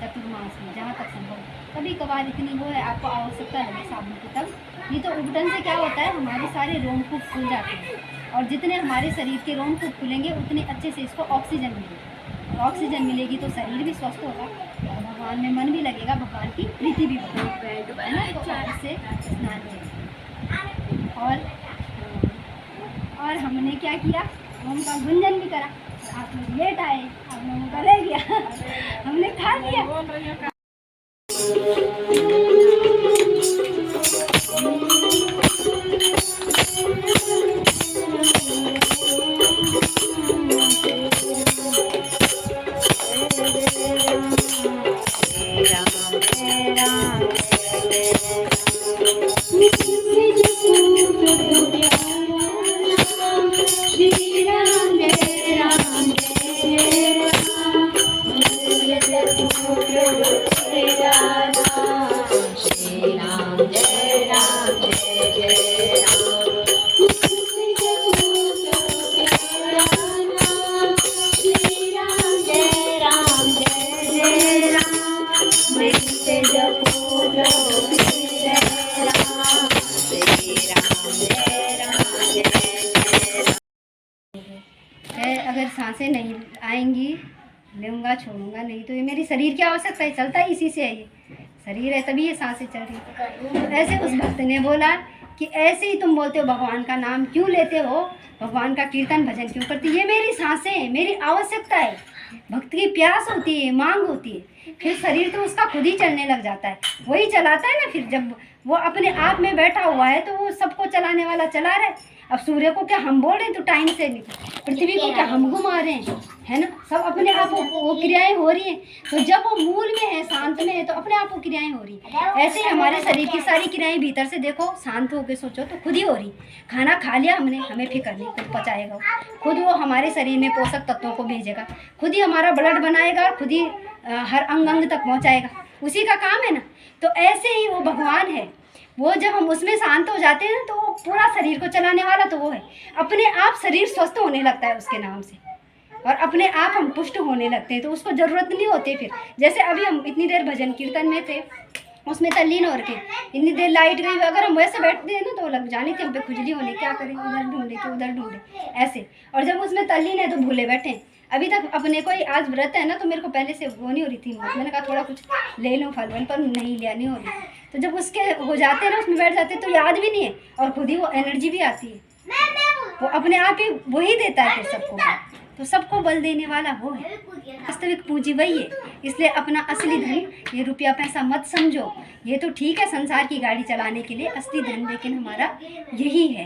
चतुर्मास में जहाँ तक संभव। कभी कभार इतनी वो है आपको आवश्यकता लगे साबुन की तब, नहीं तो उबटन से क्या होता है, हमारे सारे रोमकूप खुल जाते हैं, और जितने हमारे शरीर के रोमकूप खुलेंगे उतने अच्छे से इसको ऑक्सीजन मिलेगी, और ऑक्सीजन मिलेगी तो शरीर भी स्वस्थ होगा, और भगवान में मन भी लगेगा, भगवान की प्रीति भी बढ़ेगी, है ना। तो से स्नान किया, और हमने क्या किया, ओम का गुंजन भी करा। आप लोग लेट आए, आप लोगों का रह गया, हमने खा लिया। Jai Ram, Jai Ram, Jai Ram, सांसें नहीं आएंगी, लूँगा छोड़ूंगा नहीं। तो ये मेरी शरीर की आवश्यकता है, चलता ही इसी से है, ये शरीर है तभी ये सांसें चल रही है। तो ऐसे उस भक्त ने बोला कि ऐसे ही तुम बोलते हो भगवान का नाम क्यों लेते हो, भगवान का कीर्तन भजन क्यों करती, ये मेरी सांसें हैं, मेरी आवश्यकता है। भक्त की प्यास होती है, मांग होती है, फिर शरीर तो उसका खुद ही चलने लग जाता है, वही चलाता है ना। फिर जब वो अपने आप में बैठा हुआ है तो वो सबको चलाने वाला चला रहा है। अब सूर्य को क्या हम बोल रहे हैं तो टाइम से नहीं, पृथ्वी को क्या हम घुमा रहे हैं, है ना। सब अपने आप वो क्रियाएं हो रही हैं। तो जब वो मूल में है, शांत में है, तो अपने आप वो क्रियाएं हो रही हैं। ऐसे ही हमारे शरीर की सारी क्रियाएं भीतर से देखो, शांत होकर सोचो तो खुद ही हो रही। खाना खा लिया हमने, हमें फिक्र नहीं, खुद पचाएगा खुद, वो हमारे शरीर में पोषक तत्वों को भेजेगा, खुद ही हमारा ब्लड बनाएगा, खुद ही हर अंग अंग तक पहुँचाएगा, उसी का काम है ना। तो ऐसे ही वो भगवान है, वो जब हम उसमें शांत हो जाते हैं तो वो पूरा शरीर को चलाने वाला तो वो है। अपने आप शरीर स्वस्थ होने लगता है उसके नाम से, और अपने आप हम पुष्ट होने लगते हैं। तो उसको ज़रूरत नहीं होती फिर। जैसे अभी हम इतनी देर भजन कीर्तन में थे, उसमें तल्लीन हो रखे, इतनी देर लाइट गई, अगर हम वैसे बैठते हैं ना तो लग जाने कि हम पे खुजली होने, क्या करें, उधर ढूंढे कि उधर ढूंढे ऐसे। और जब उसमें तल्लीन है तो भूले बैठे। अभी तक अपने को ही आज व्रत है ना, तो मेरे को पहले से वो नहीं हो रही थी, मैंने कहा थोड़ा कुछ ले लूँ फल वल, पर नहीं लिया, नहीं हो रही। तो जब उसके हो जाते हैं ना, उसमें बैठ जाते हैं तो याद भी नहीं है, और खुद ही वो एनर्जी भी आती है, वो अपने आप ही वही देता है फिर सबको। तो सबको बल देने वाला वो है, वास्तविक पूंजी वही है। इसलिए अपना असली धन ये रुपया पैसा मत समझो। ये तो ठीक है संसार की गाड़ी चलाने के लिए असली धन, लेकिन हमारा यही है।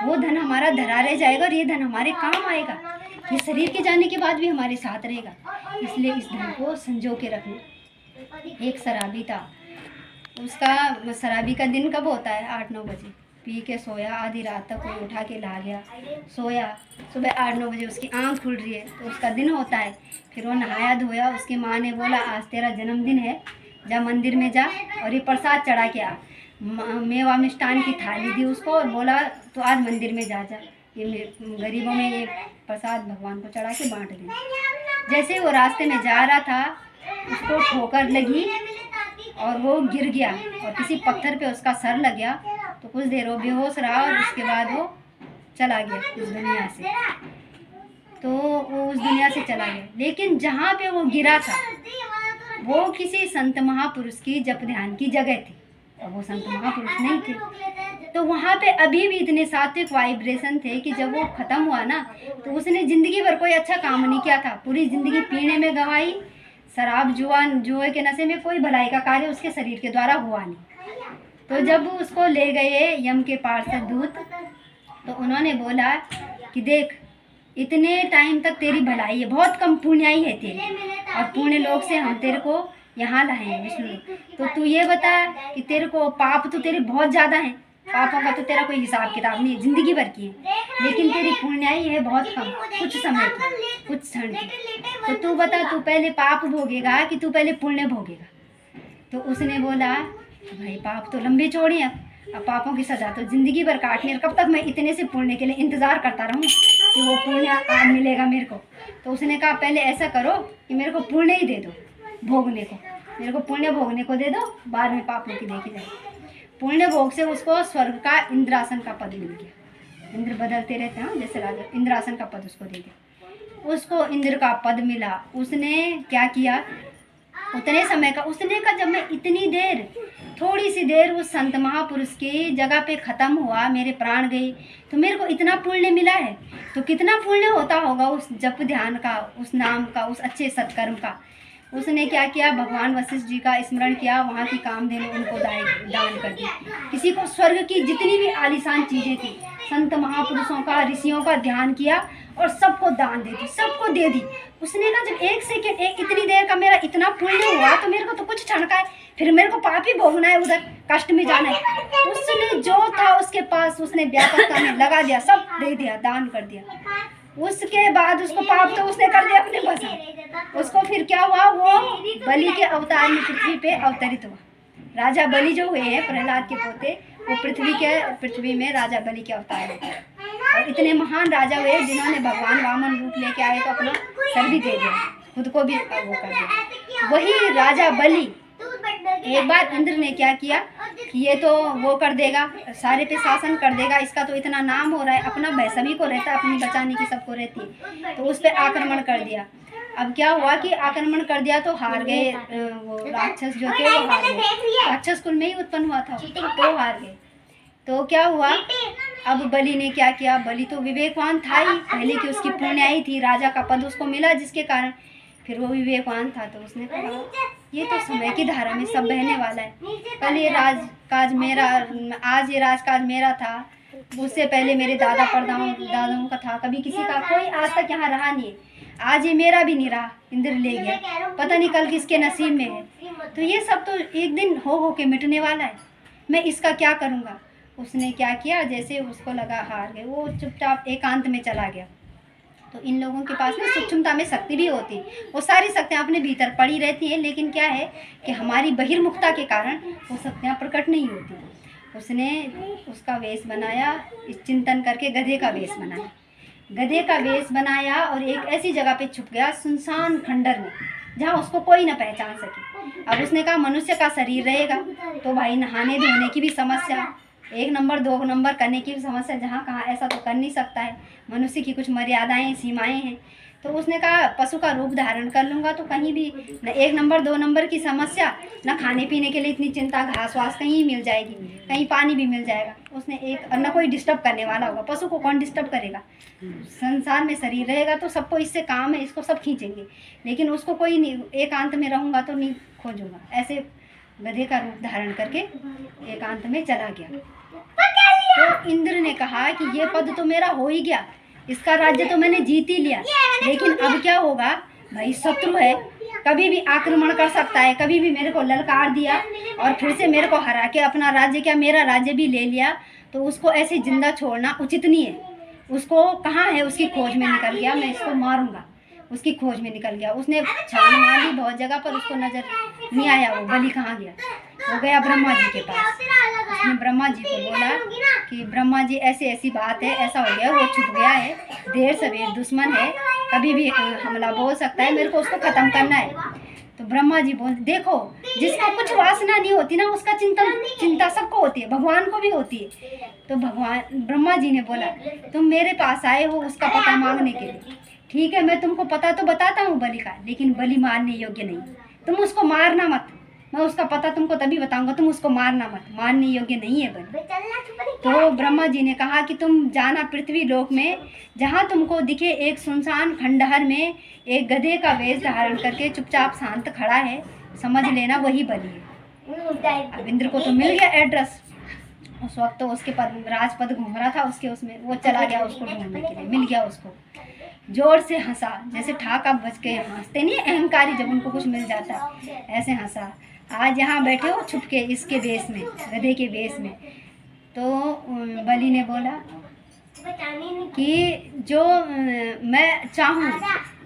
वो धन हमारा धरा रह जाएगा और ये धन हमारे काम आएगा, ये शरीर के जाने के बाद भी हमारे साथ रहेगा। इसलिए इस धन को संजो के रखना। एक शराबी था, उसका शराबी का दिन कब होता है, 8-9 बजे पी के सोया, आधी रात तक कोई उठा के ला गया, सोया, सुबह 8-9 बजे उसकी आंख खुल रही है तो उसका दिन होता है। फिर वो नहाया धोया, उसकी माँ ने बोला आज तेरा जन्मदिन है, जा मंदिर में जा और ये प्रसाद चढ़ा के आ। मेवा मिष्ठान की थाली दी उसको और बोला तो आज मंदिर में जा, ये गरीबों में ये प्रसाद भगवान को चढ़ा के बांट दें। जैसे वो रास्ते में जा रहा था, उसको ठोकर लगी और वो गिर गया और किसी पत्थर पे उसका सर लग गया। तो कुछ देर वो बेहोश रहा और उसके बाद वो चला गया इस दुनिया से। तो वो उस दुनिया से चला गया, लेकिन जहाँ पे वो गिरा था वो किसी संत महापुरुष की जप ध्यान की जगह थी, और वो संत महापुरुष नहीं थे। तो वहाँ पे अभी भी इतने सात्विक वाइब्रेशन थे कि जब वो ख़त्म हुआ ना, तो उसने ज़िंदगी भर कोई अच्छा काम नहीं किया था, पूरी ज़िंदगी पीने में गंवाई, शराब जुए के नशे में, कोई भलाई का कार्य उसके शरीर के द्वारा हुआ नहीं। तो जब उसको ले गए यम के पार्षद दूत, तो उन्होंने बोला कि देख इतने टाइम तक तेरी भलाई है, बहुत कम पुण्याई है तेरी, और पुण्य लोक से हम तेरे को यहाँ लाए हैं विष्णु। तो तू ये बता कि तेरे को पाप तो तेरे बहुत ज़्यादा हैं, पापों का तो तेरा कोई हिसाब किताब नहीं है, ज़िंदगी भर की है, लेकिन तेरी पुण्याई है बहुत कम, कुछ समय की, कुछ क्षण की। तो तू बता तू पहले पाप भोगेगा कि तू पहले पुण्य भोगेगा। तो उसने बोला भाई पाप तो लंबे चौड़े हैं, अब पापों की सज़ा तो ज़िंदगी भर काटनी है, कब तक मैं इतने से पुण्य के लिए इंतज़ार करता रहूँ कि वो पुण्य मिलेगा मेरे को। तो उसने कहा पहले ऐसा करो कि मेरे को पुण्य ही दे दो भोगने को, मेरे को पुण्य भोगने को दे दो, बाद में पापों की देखी जाए। पुण्य भोग से उसको स्वर्ग का इंद्रासन का पद मिल गया। इंद्र बदलते रहते हैं जैसे राजा, इंद्रासन का पद उसको दे दिया, उसको इंद्र का पद मिला। उसने क्या किया, उतने समय का उसने कहा जब मैं इतनी देर, थोड़ी सी देर उस संत महापुरुष की जगह पे ख़त्म हुआ, मेरे प्राण गए, तो मेरे को इतना पुण्य मिला है, तो कितना पुण्य होता होगा उस जप ध्यान का, उस नाम का, उस अच्छे सत्कर्म का। उसने क्या किया, भगवान वशिष्ठ जी का स्मरण किया, वहाँ की कामधेनु उनको दान कर दी। किसी को स्वर्ग की जितनी भी आलीशान चीज़ें थी, संत महापुरुषों का, ऋषियों का ध्यान किया और सबको दान दे दी, सबको दे दी। उसने कहा जब एक सेकेंड, इतनी देर का मेरा इतना पुण्य हुआ, तो मेरे को तो कुछ क्षण का है, फिर मेरे को पाप ही भोगना है, उधर कष्ट में जाना है। उसने जो था उसके पास, उसने व्यापकता में लगा दिया, सब दे दिया, दान कर दिया। उसके बाद उसको पाप तो उसने कर दिया अपने बसा। उसको फिर क्या हुआ, वो बलि के अवतार में पृथ्वी पे अवतरित हुआ। राजा बलि जो हुए हैं प्रहलाद के पोते, वो पृथ्वी में राजा बलि के अवतार हुए, और इतने महान राजा हुए जिन्होंने भगवान वामन रूप लेके आए तो अपना सर भी दे दिया, खुद को भी वो कर दिया। वही राजा बलि, एक बार इंद्र ने क्या किया, कि ये तो वो कर देगा, सारे पे शासन कर देगा, इसका तो इतना नाम हो रहा है, अपना भय सभी को रहता है, अपनी बचाने की सबको रहती है, तो उस पर आक्रमण कर दिया। अब क्या हुआ कि आक्रमण कर दिया तो हार गए, वो राक्षस जो थे वो हार गए, राक्षस कुल में ही उत्पन्न हुआ था तो हार गए। तो क्या हुआ, अब बलि ने क्या किया, बलि तो विवेकवान था ही, पहले की उसकी पुण्याई थी, राजा का पद उसको मिला जिसके कारण फिर वो विवेकवान था, तो उसने कहा ये तो समय की धारा में सब बहने वाला है, कल ये राजकाज मेरा, आज ये राजकाज मेरा था, उससे पहले मेरे दादा दादाओं का था, कभी किसी का कोई आज तक यहाँ रहा नहीं है, आज ये मेरा भी नहीं रहा, इंद्र ले गया, पता नहीं कल किसके नसीब में है, तो ये सब तो एक दिन हो के मिटने वाला है, मैं इसका क्या करूँगा। उसने क्या किया, जैसे उसको लगा हार गए, वो चुपचाप एकांत में चला गया। तो इन लोगों के पास ना सूक्ष्मता में शक्ति भी होती है, वो सारी शक्तियाँ अपने भीतर पड़ी रहती हैं, लेकिन क्या है कि हमारी बहिर्मुखता के कारण वो शक्तियाँ प्रकट नहीं होती। उसने उसका वेश बनाया, इस चिंतन करके गधे का वेश बनाया, गधे का वेश बनाया और एक ऐसी जगह पे छुप गया सुनसान खंडर में, जहाँ उसको कोई ना पहचान सके। अब उसने कहा मनुष्य का शरीर रहेगा तो भाई नहाने धोने की भी समस्या, 1 नंबर 2 नंबर करने की भी समस्या, जहाँ कहाँ ऐसा तो कर नहीं सकता है, मनुष्य की कुछ मर्यादाएं सीमाएं हैं। तो उसने कहा पशु का रूप धारण कर लूँगा तो कहीं भी न 1 नंबर 2 नंबर की समस्या, न खाने पीने के लिए इतनी चिंता, घास वास कहीं मिल जाएगी, कहीं पानी भी मिल जाएगा। उसने एक न कोई डिस्टर्ब करने वाला होगा, पशु को कौन डिस्टर्ब करेगा, संसार में शरीर रहेगा तो सबको इससे काम है, इसको सब खींचेंगे, लेकिन उसको कोई नहीं, एकांत में रहूँगा तो नहीं खोजूँगा। ऐसे गधे का रूप धारण करके एकांत में चला गया। तो इंद्र ने कहा कि ये पद तो मेरा हो ही गया, इसका राज्य तो मैंने जीत ही लिया, लेकिन अब क्या होगा, भाई शत्रु है, कभी भी आक्रमण कर सकता है, कभी भी मेरे को ललकार दिया और फिर से मेरे को हरा के अपना राज्य, क्या मेरा राज्य भी ले लिया, तो उसको ऐसे जिंदा छोड़ना उचित नहीं है। उसको कहाँ है, उसकी खोज में निकल गया, मैं इसको मारूंगा, उसकी खोज में निकल गया। उसने छान मार ली बहुत जगह पर, उसको नजर नहीं आया वो बलि कहाँ गया। वो गया ब्रह्मा जी के पास, उसने ब्रह्मा जी को बोला कि ब्रह्मा जी ऐसी ऐसी बात है, ऐसा हो गया, वो छुप गया है, देर सवेर दुश्मन है, कभी भी हमला बोल सकता है, मेरे को उसको ख़त्म करना है। तो ब्रह्मा जी बोल, देखो जिसको कुछ वासना नहीं होती ना, उसका चिंता सबको होती है, भगवान को भी होती है। तो भगवान ब्रह्मा जी ने बोला तुम मेरे पास आए हो उसका पता मांगने के लिए, ठीक है मैं तुमको पता तो बताता हूँ बलि का, लेकिन बलि मारने योग्य नहीं, तुम उसको मारना मत, मैं उसका पता तुमको तभी बताऊंगा, तुम उसको मारना मत, मारने योग्य नहीं है बलि। तो ब्रह्मा जी ने कहा कि तुम जाना पृथ्वी लोक में, जहाँ तुमको दिखे एक सुनसान खंडहर में एक गधे का वेश धारण करके चुपचाप शांत खड़ा है, समझ लेना वही बलि है। अब इंद्र को तो मिल गया एड्रेस, उस वक्त तो उसके पद राजपद घूम रहा था उसके, उसमें वो चला गया उसको ढूंढने के लिए, मिल गया उसको, जोर से हंसा, जैसे ठाका बज के हंसते नहीं अहंकारी जब उनको कुछ मिल जाता है, ऐसे हंसा। आज यहाँ बैठे हो छुप के इसके वेश में, गधे के वेश में। तो बलि ने बोला कि जो मैं चाहूँ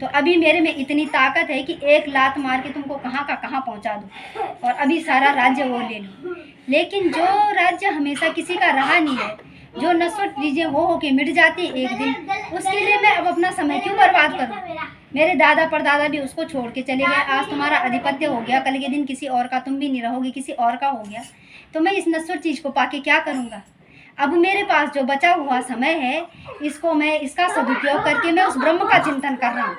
तो अभी मेरे में इतनी ताकत है कि एक लात मार के तुमको कहाँ का कहाँ पहुँचा दूँ और अभी सारा राज्य वो ले लूँ, लेकिन जो राज्य हमेशा किसी का रहा नहीं है, जो नश्वर चीज़ें हो के मिट जाती एक दिन, उसके लिए मैं अब अपना समय क्यों बर्बाद करूँ। मेरे दादा परदादा भी उसको छोड़ के चले गए, आज तुम्हारा अधिपत्य हो गया, कल के दिन किसी और का तुम भी नहीं रहोगे, किसी और का हो गया, तो मैं इस नश्वर चीज़ को पाके क्या करूँगा। अब मेरे पास जो बचा हुआ समय है, इसको मैं इसका सदुपयोग करके मैं उस ब्रह्म का चिंतन कर रहा हूँ,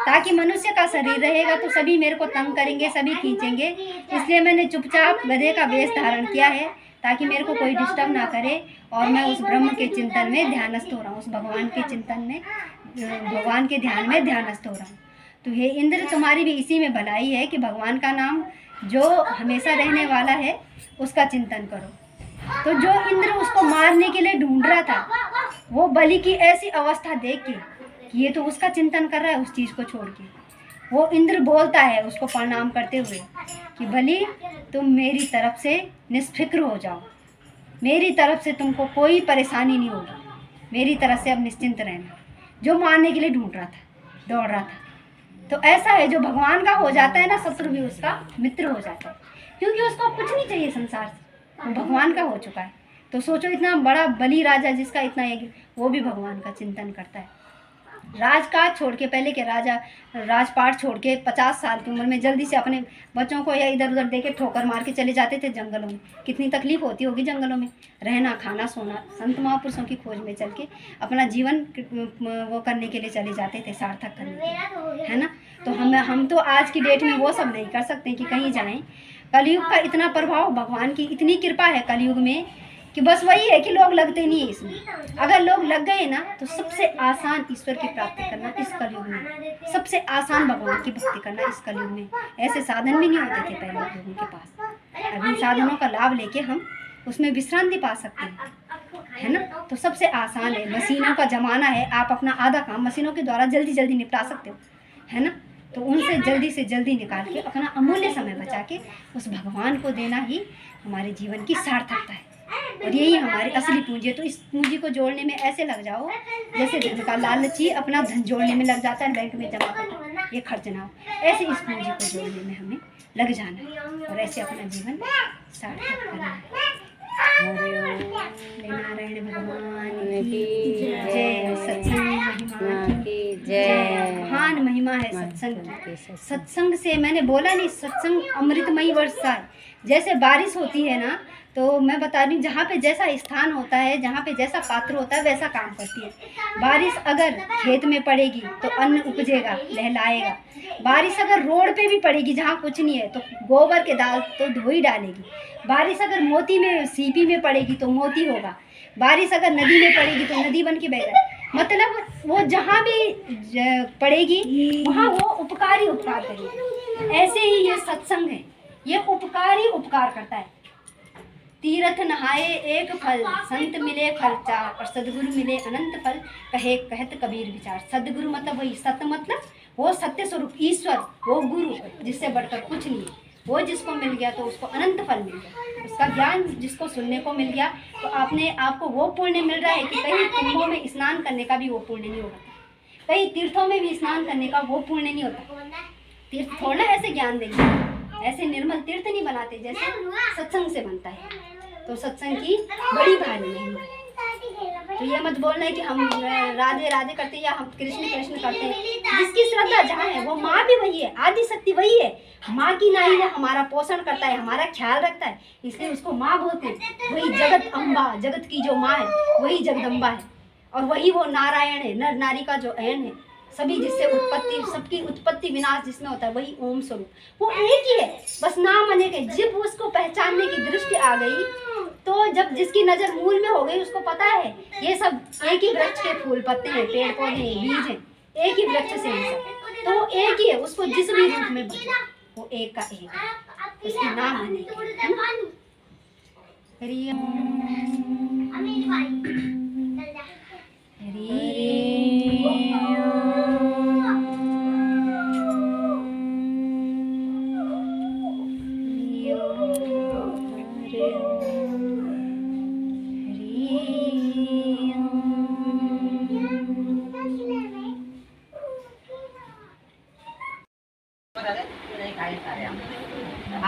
ताकि मनुष्य का शरीर रहेगा तो सभी मेरे को तंग करेंगे, सभी खींचेंगे, इसलिए मैंने चुपचाप गधे का वेश धारण किया है ताकि मेरे को कोई डिस्टर्ब ना करे और मैं उस ब्रह्म के चिंतन में ध्यानस्थ हो रहा हूँ, उस भगवान के चिंतन में, भगवान के ध्यान में ध्यानस्थ हो रहा हूँ। तो हे इंद्र, तुम्हारी भी इसी में भलाई है कि भगवान का नाम जो हमेशा रहने वाला है उसका चिंतन करो। तो जो इंद्र उसको मारने के लिए ढूंढ रहा था, वो बलि की ऐसी अवस्था देख के कि ये तो उसका चिंतन कर रहा है उस चीज़ को छोड़ के, वो इंद्र बोलता है उसको प्रणाम करते हुए कि बलि तुम मेरी तरफ से निष्फिक्र हो जाओ, मेरी तरफ से तुमको कोई परेशानी नहीं होगी, मेरी तरफ से अब निश्चिंत रहना। जो मारने के लिए ढूंढ रहा था, दौड़ रहा था, तो ऐसा है जो भगवान का हो जाता है ना, शत्रु भी उसका मित्र हो जाता है, क्योंकि उसको कुछ नहीं चाहिए संसार से, वो भगवान का हो चुका है। तो सोचो इतना बड़ा बलि राजा जिसका इतना एक, वो भी भगवान का चिंतन करता है। राजकाज छोड़ के, पहले के राजा राजपाट छोड़ के 50 साल की उम्र में जल्दी से अपने बच्चों को या इधर उधर दे के ठोकर मार के चले जाते थे जंगलों में। कितनी तकलीफ होती होगी जंगलों में रहना, खाना, सोना। संत महापुरुषों की खोज में चल के अपना जीवन वो करने के लिए चले जाते थे, सार्थक करने के लिए, है ना। तो हम तो आज की डेट में वो सब नहीं कर सकते कि कहीं जाएं। कलयुग का इतना प्रभाव, भगवान की इतनी कृपा है कलयुग में कि बस वही है कि लोग लगते नहीं है इसमें। अगर लोग लग गए ना तो सबसे आसान ईश्वर की प्राप्ति करना इस कलयुग में, सबसे आसान भगवान की भक्ति करना इस कलयुग में। ऐसे साधन भी नहीं होते थे पहले लोगों के पास। अब इन साधनों का लाभ लेके हम उसमें विश्रांति पा सकते हैं, है ना। तो सबसे आसान है, मशीनों का ज़माना है, आप अपना आधा काम मशीनों के द्वारा जल्दी जल्दी निपटा सकते हो, है ना। तो उनसे जल्दी से जल्दी निकाल के अपना अमूल्य समय बचा के उस भगवान को देना ही हमारे जीवन की सार्थकता है, और यही हमारी असली पूंजी है। तो इस पूंजी को जोड़ने में ऐसे लग जाओ जैसे धन का लालची अपना धन जोड़ने में लग जाता है, बैंक में जमा करता, ये खर्च ना हो। ऐसे इस पूंजी को जोड़ने में हमें लग जाना है और ऐसे अपना जीवन सार्थक करना है। नारायण भगवान की जय। सत्संग महिमा की जय। महान महिमा है सत्संग की। सत्संग से मैंने बोला नहीं, सत्संग अमृतमयी वर्षा है। जैसे बारिश होती है ना, तो मैं बता रही हूँ जहाँ पे जैसा स्थान होता है, जहाँ पे जैसा पात्र होता है वैसा काम करती है। बारिश अगर खेत में पड़ेगी तो अन्न उपजेगा, लहलाएगा। बारिश अगर रोड पे भी पड़ेगी जहाँ कुछ नहीं है तो गोबर के दाल तो धोई डालेगी। बारिश अगर मोती में, सीपी में पड़ेगी तो मोती होगा। बारिश अगर नदी में पड़ेगी तो नदी बन के बहेगा। मतलब वो जहाँ भी पड़ेगी वहाँ वो उपकारी उपकार करेगी। ऐसे ही ये सत्संग है, ये उपकारी उपकार करता है। तीर्थ नहाए एक फल, संत मिले फल चार, और सदगुरु मिले अनंत फल, कहे कहत कबीर विचार। सदगुरु मतलब वही सत्य, मतलब वो सत्य स्वरूप ईश्वर, वो गुरु जिससे बढ़कर कुछ नहीं है। वो जिसको मिल गया तो उसको अनंत फल मिल गया, उसका ज्ञान जिसको सुनने को मिल गया तो आपको वो पुण्य मिल रहा है कि कहीं कुंभों में स्नान करने का भी वो पुण्य नहीं होता, कहीं तीर्थों में भी स्नान करने का वो पुण्य नहीं होता। तीर्थ थोड़ा ऐसे ज्ञान देंगे, ऐसे निर्मल तीर्थ नहीं बनाते जैसे सत्संग से बनता है। तो सत्संग की बड़ी भारी महिमा है। तो ये मत बोलना है कि हम राधे राधे करते हैं या हम कृष्ण कृष्ण करते हैं। जिसकी श्रद्धा जहाँ है वो माँ भी वही है, आदि शक्ति वही है। माँ की नाई वो हमारा पोषण करता है, हमारा ख्याल रखता है, इसलिए उसको माँ बोलते हैं। वही जगत अम्बा, जगत की जो माँ है वही जगदम्बा है, और वही वो नारायण है, नर नारी का जो अयन है। सभी जिससे उत्पत्ति, सबकी उत्पत्ति विनाश जिसमें होता है वही ओम स्वरूप, वो एक ही है, बस नाम अनेक है। जब उसको पहचानने की दृष्टि आ गई तो जब जिसकी नजर मूल में हो गई उसको पता है ये सब एक ही वृक्ष के फूल पत्ते हैं, पेड़ पौधे हैं, बीज हैं, एक ही वृक्ष से हैं सब, तो वो एक ही है। उसको जिस भी रूप में बचा वो एक का एक है, उसके नाम अनेक है। हरि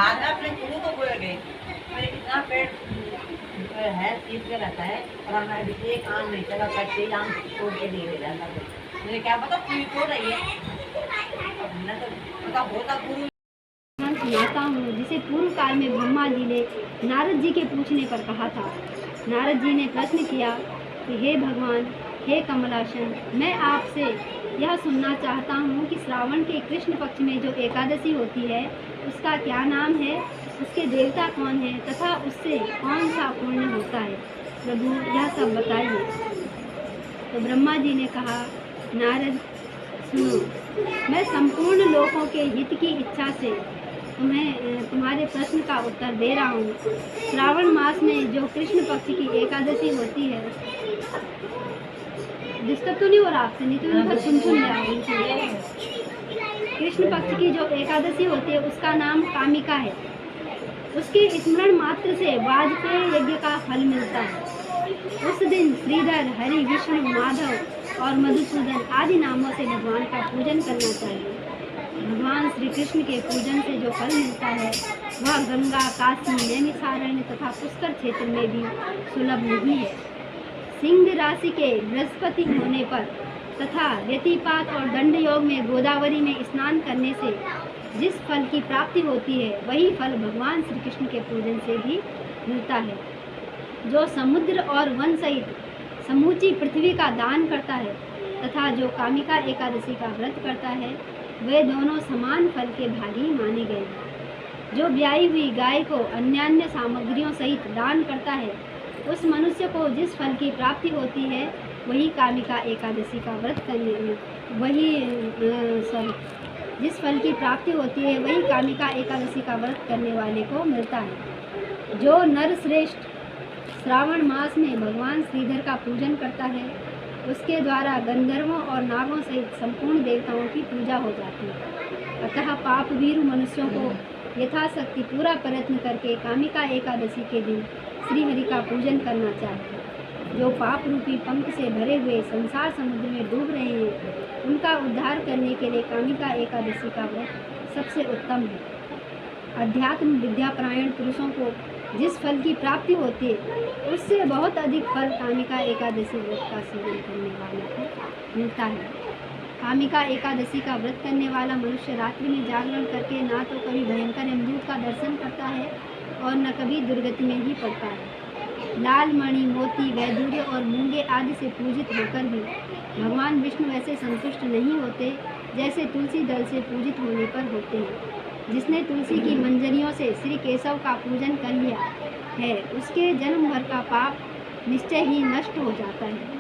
आज अपने गुरु को बोल गए मेरे इतना पेट है सीट के रहता है और मैं एक आम नहीं चला करते आम तोड़ के नहीं ले जाता। मुझे क्या पता पूरी तोड़ रही है, मैं तो पता होता गुरु सुनाता हूँ, जिसे पूर्व काल में ब्रह्मा जी ने नारद जी के पूछने पर कहा था। नारद जी ने प्रश्न किया कि हे भगवान, हे कमलासन, मैं आपसे यह सुनना चाहता हूँ कि श्रावण के कृष्ण पक्ष में जो एकादशी होती है उसका क्या नाम है, उसके देवता कौन है तथा उससे कौन सा पुण्य होता है, प्रभु यह सब बताइए। तो ब्रह्मा जी ने कहा, नारद सुनो, मैं संपूर्ण लोगों के हित की इच्छा से तुम्हारे प्रश्न का उत्तर दे रहा हूँ। श्रावण मास में जो कृष्ण पक्ष की एकादशी होती है, डिस्टर्ब तो नहीं हो रहा आपसे? नहीं तो उनका सुन रहा है। कृष्ण पक्ष की जो एकादशी होती है उसका नाम कामिका है। उसके स्मरण मात्र से वाजपेयी यज्ञ का फल मिलता है। उस दिन श्रीधर, हरि, विष्णु, माधव और मधुसूदन आदि नामों से भगवान का पूजन करना चाहिए। भगवान श्री कृष्ण के पूजन से जो फल मिलता है वह गंगा, काशी, नैमिषारण्य तथा पुष्कर क्षेत्र में भी सुलभ नहीं है। सिंह राशि के बृहस्पति होने पर तथा व्यतिपात और दंड योग में गोदावरी में स्नान करने से जिस फल की प्राप्ति होती है वही फल भगवान श्री कृष्ण के पूजन से भी मिलता है। जो समुद्र और वन सहित समूची पृथ्वी का दान करता है तथा जो कामिका एकादशी का व्रत करता है वे दोनों समान फल के भागी माने गए हैं। जो ब्याई हुई गाय को अन्यान्य सामग्रियों सहित दान करता है उस मनुष्य को जिस फल की प्राप्ति होती है वही कामिका एकादशी का व्रत करने जिस फल की प्राप्ति होती है वही कामिका एकादशी का व्रत करने वाले को मिलता है। जो नर श्रेष्ठ श्रावण मास में भगवान श्रीधर का पूजन करता है उसके द्वारा गंधर्वों और नागों सहित संपूर्ण देवताओं की पूजा हो जाती है। अतः पापवीरु मनुष्यों को यथाशक्ति पूरा प्रयत्न करके कामिका एकादशी के दिन श्री हरि का पूजन करना चाहिए। जो पाप रूपी पंख से भरे हुए संसार समुद्र में डूब रहे हैं उनका उद्धार करने के लिए कामिका एकादशी का व्रत सबसे उत्तम है। अध्यात्म विद्यापरायण पुरुषों को जिस फल की प्राप्ति होती है उससे बहुत अधिक फल कामिका एकादशी व्रत का सेवन करने वाले को मिलता है। कामिका एकादशी का व्रत करने वाला मनुष्य रात्रि में जागरण करके ना तो कभी भयंकर यमदूत का दर्शन करता है और न कभी दुर्गति में ही पड़ता है। लाल मणि मोती वैदूर्य और मूंगे आदि से पूजित होकर भी भगवान विष्णु वैसे संतुष्ट नहीं होते जैसे तुलसी दल से पूजित होने पर होते हैं। जिसने तुलसी की मंजरियों से श्री केशव का पूजन कर लिया है उसके जन्म भर का पाप निश्चय ही नष्ट हो जाता है।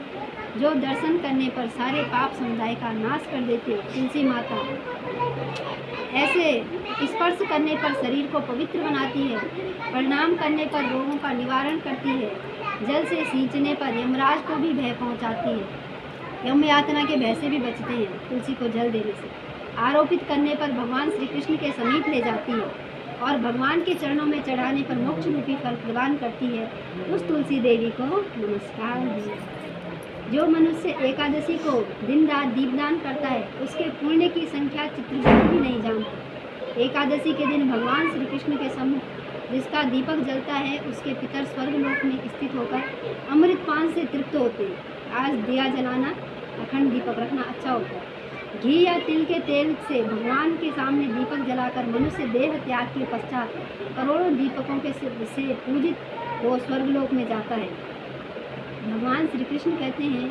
जो दर्शन करने पर सारे पाप समुदाय का नाश कर देते तुलसी माता ऐसे स्पर्श करने पर शरीर को पवित्र बनाती है, प्रणाम करने पर रोगों का निवारण करती है, जल से सींचने पर यमराज को भी भय पहुंचाती है, यम यातना के भय से भी बचते हैं तुलसी को जल देने से, आरोपित करने पर भगवान श्री कृष्ण के समीप ले जाती है और भगवान के चरणों में चढ़ाने पर मोक्ष रूपी फल प्रदान करती है। उस तुलसी देवी को नमस्कार है। जो मनुष्य एकादशी को दिन रात दीपदान करता है उसके पुण्य की संख्या चित्रगुप्त भी नहीं जानते। एकादशी के दिन भगवान श्री कृष्ण के सम्मुख जिसका दीपक जलता है उसके पितर स्वर्गलोक में स्थित होकर अमृत पान से तृप्त होते हैं। आज दिया जलाना अखंड दीपक रखना अच्छा होता है। घी या तिल के तेल से भगवान के सामने दीपक जलाकर मनुष्य देह त्याग के पश्चात करोड़ों दीपकों के से पूजित वो स्वर्गलोक में जाता है। भगवान श्री कृष्ण कहते हैं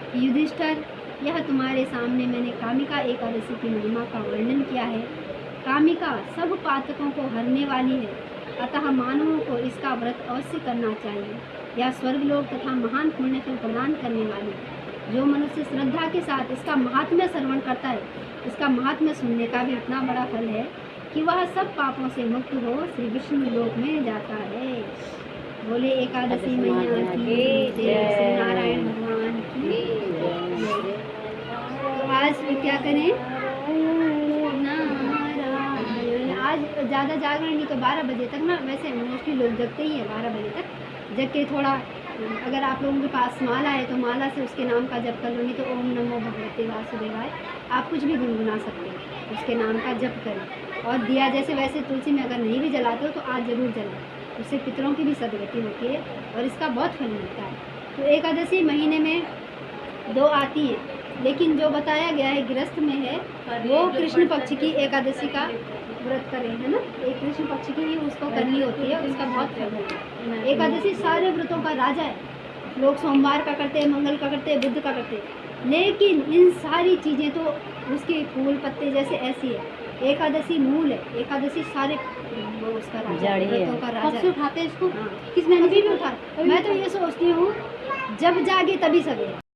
कि युधिष्ठिर, यह तुम्हारे सामने मैंने कामिका एकादशी की महिमा का वर्णन किया है। कामिका सब पातकों को हरने वाली है, अतः मानवों को इसका व्रत अवश्य करना चाहिए। यह स्वर्गलोक तथा महान पुण्य फल प्रदान करने वाली है। जो मनुष्य श्रद्धा के साथ इसका महात्म्य श्रवण करता है, इसका महात्म्य सुनने का भी इतना बड़ा फल है कि वह सब पापों से मुक्त हो श्री विष्णु लोक में जाता है। बोले एकादशी मैया की जय, श्री नारायण भगवान की जय। तो आज क्या करें, नारायण। आज ज़्यादा जागरण नहीं तो 12 बजे तक ना, वैसे मोस्टली लोग जगते ही है 12 बजे तक। जग के थोड़ा अगर आप लोगों के पास माला है तो माला से उसके नाम का जप कर लो, नहीं तो ओम नमो भगवते वासुदेवाय आप कुछ भी गुनगुना सकते हैं, उसके नाम का जप करें। और दिया जैसे वैसे तुलसी में अगर नहीं भी जलाते हो तो आज ज़रूर जलाएं, उससे पितरों की भी सदगति होती है और इसका बहुत फल मिलता है। तो एकादशी महीने में 2 आती है, लेकिन जो बताया गया है गृहस्थ में है वो कृष्ण पक्ष की एकादशी का व्रत करें, है ना। एक कृष्ण पक्ष की ही उसको करनी होती है, उसका बहुत फल है। एकादशी सारे व्रतों का राजा है। लोग सोमवार का करते हैं, मंगल का करते हैं, बुध का करते हैं, लेकिन इन सारी चीज़ें तो उसके फूल पत्ते जैसे ऐसी है। एकादशी मूल है, एकादशी सारे उसका राजा है, व्रतों का राजा है। उठाते हैं इसको, किसने अभी भी उठा। मैं तो ये सोचती हूँ जब जागे तभी सवेरे।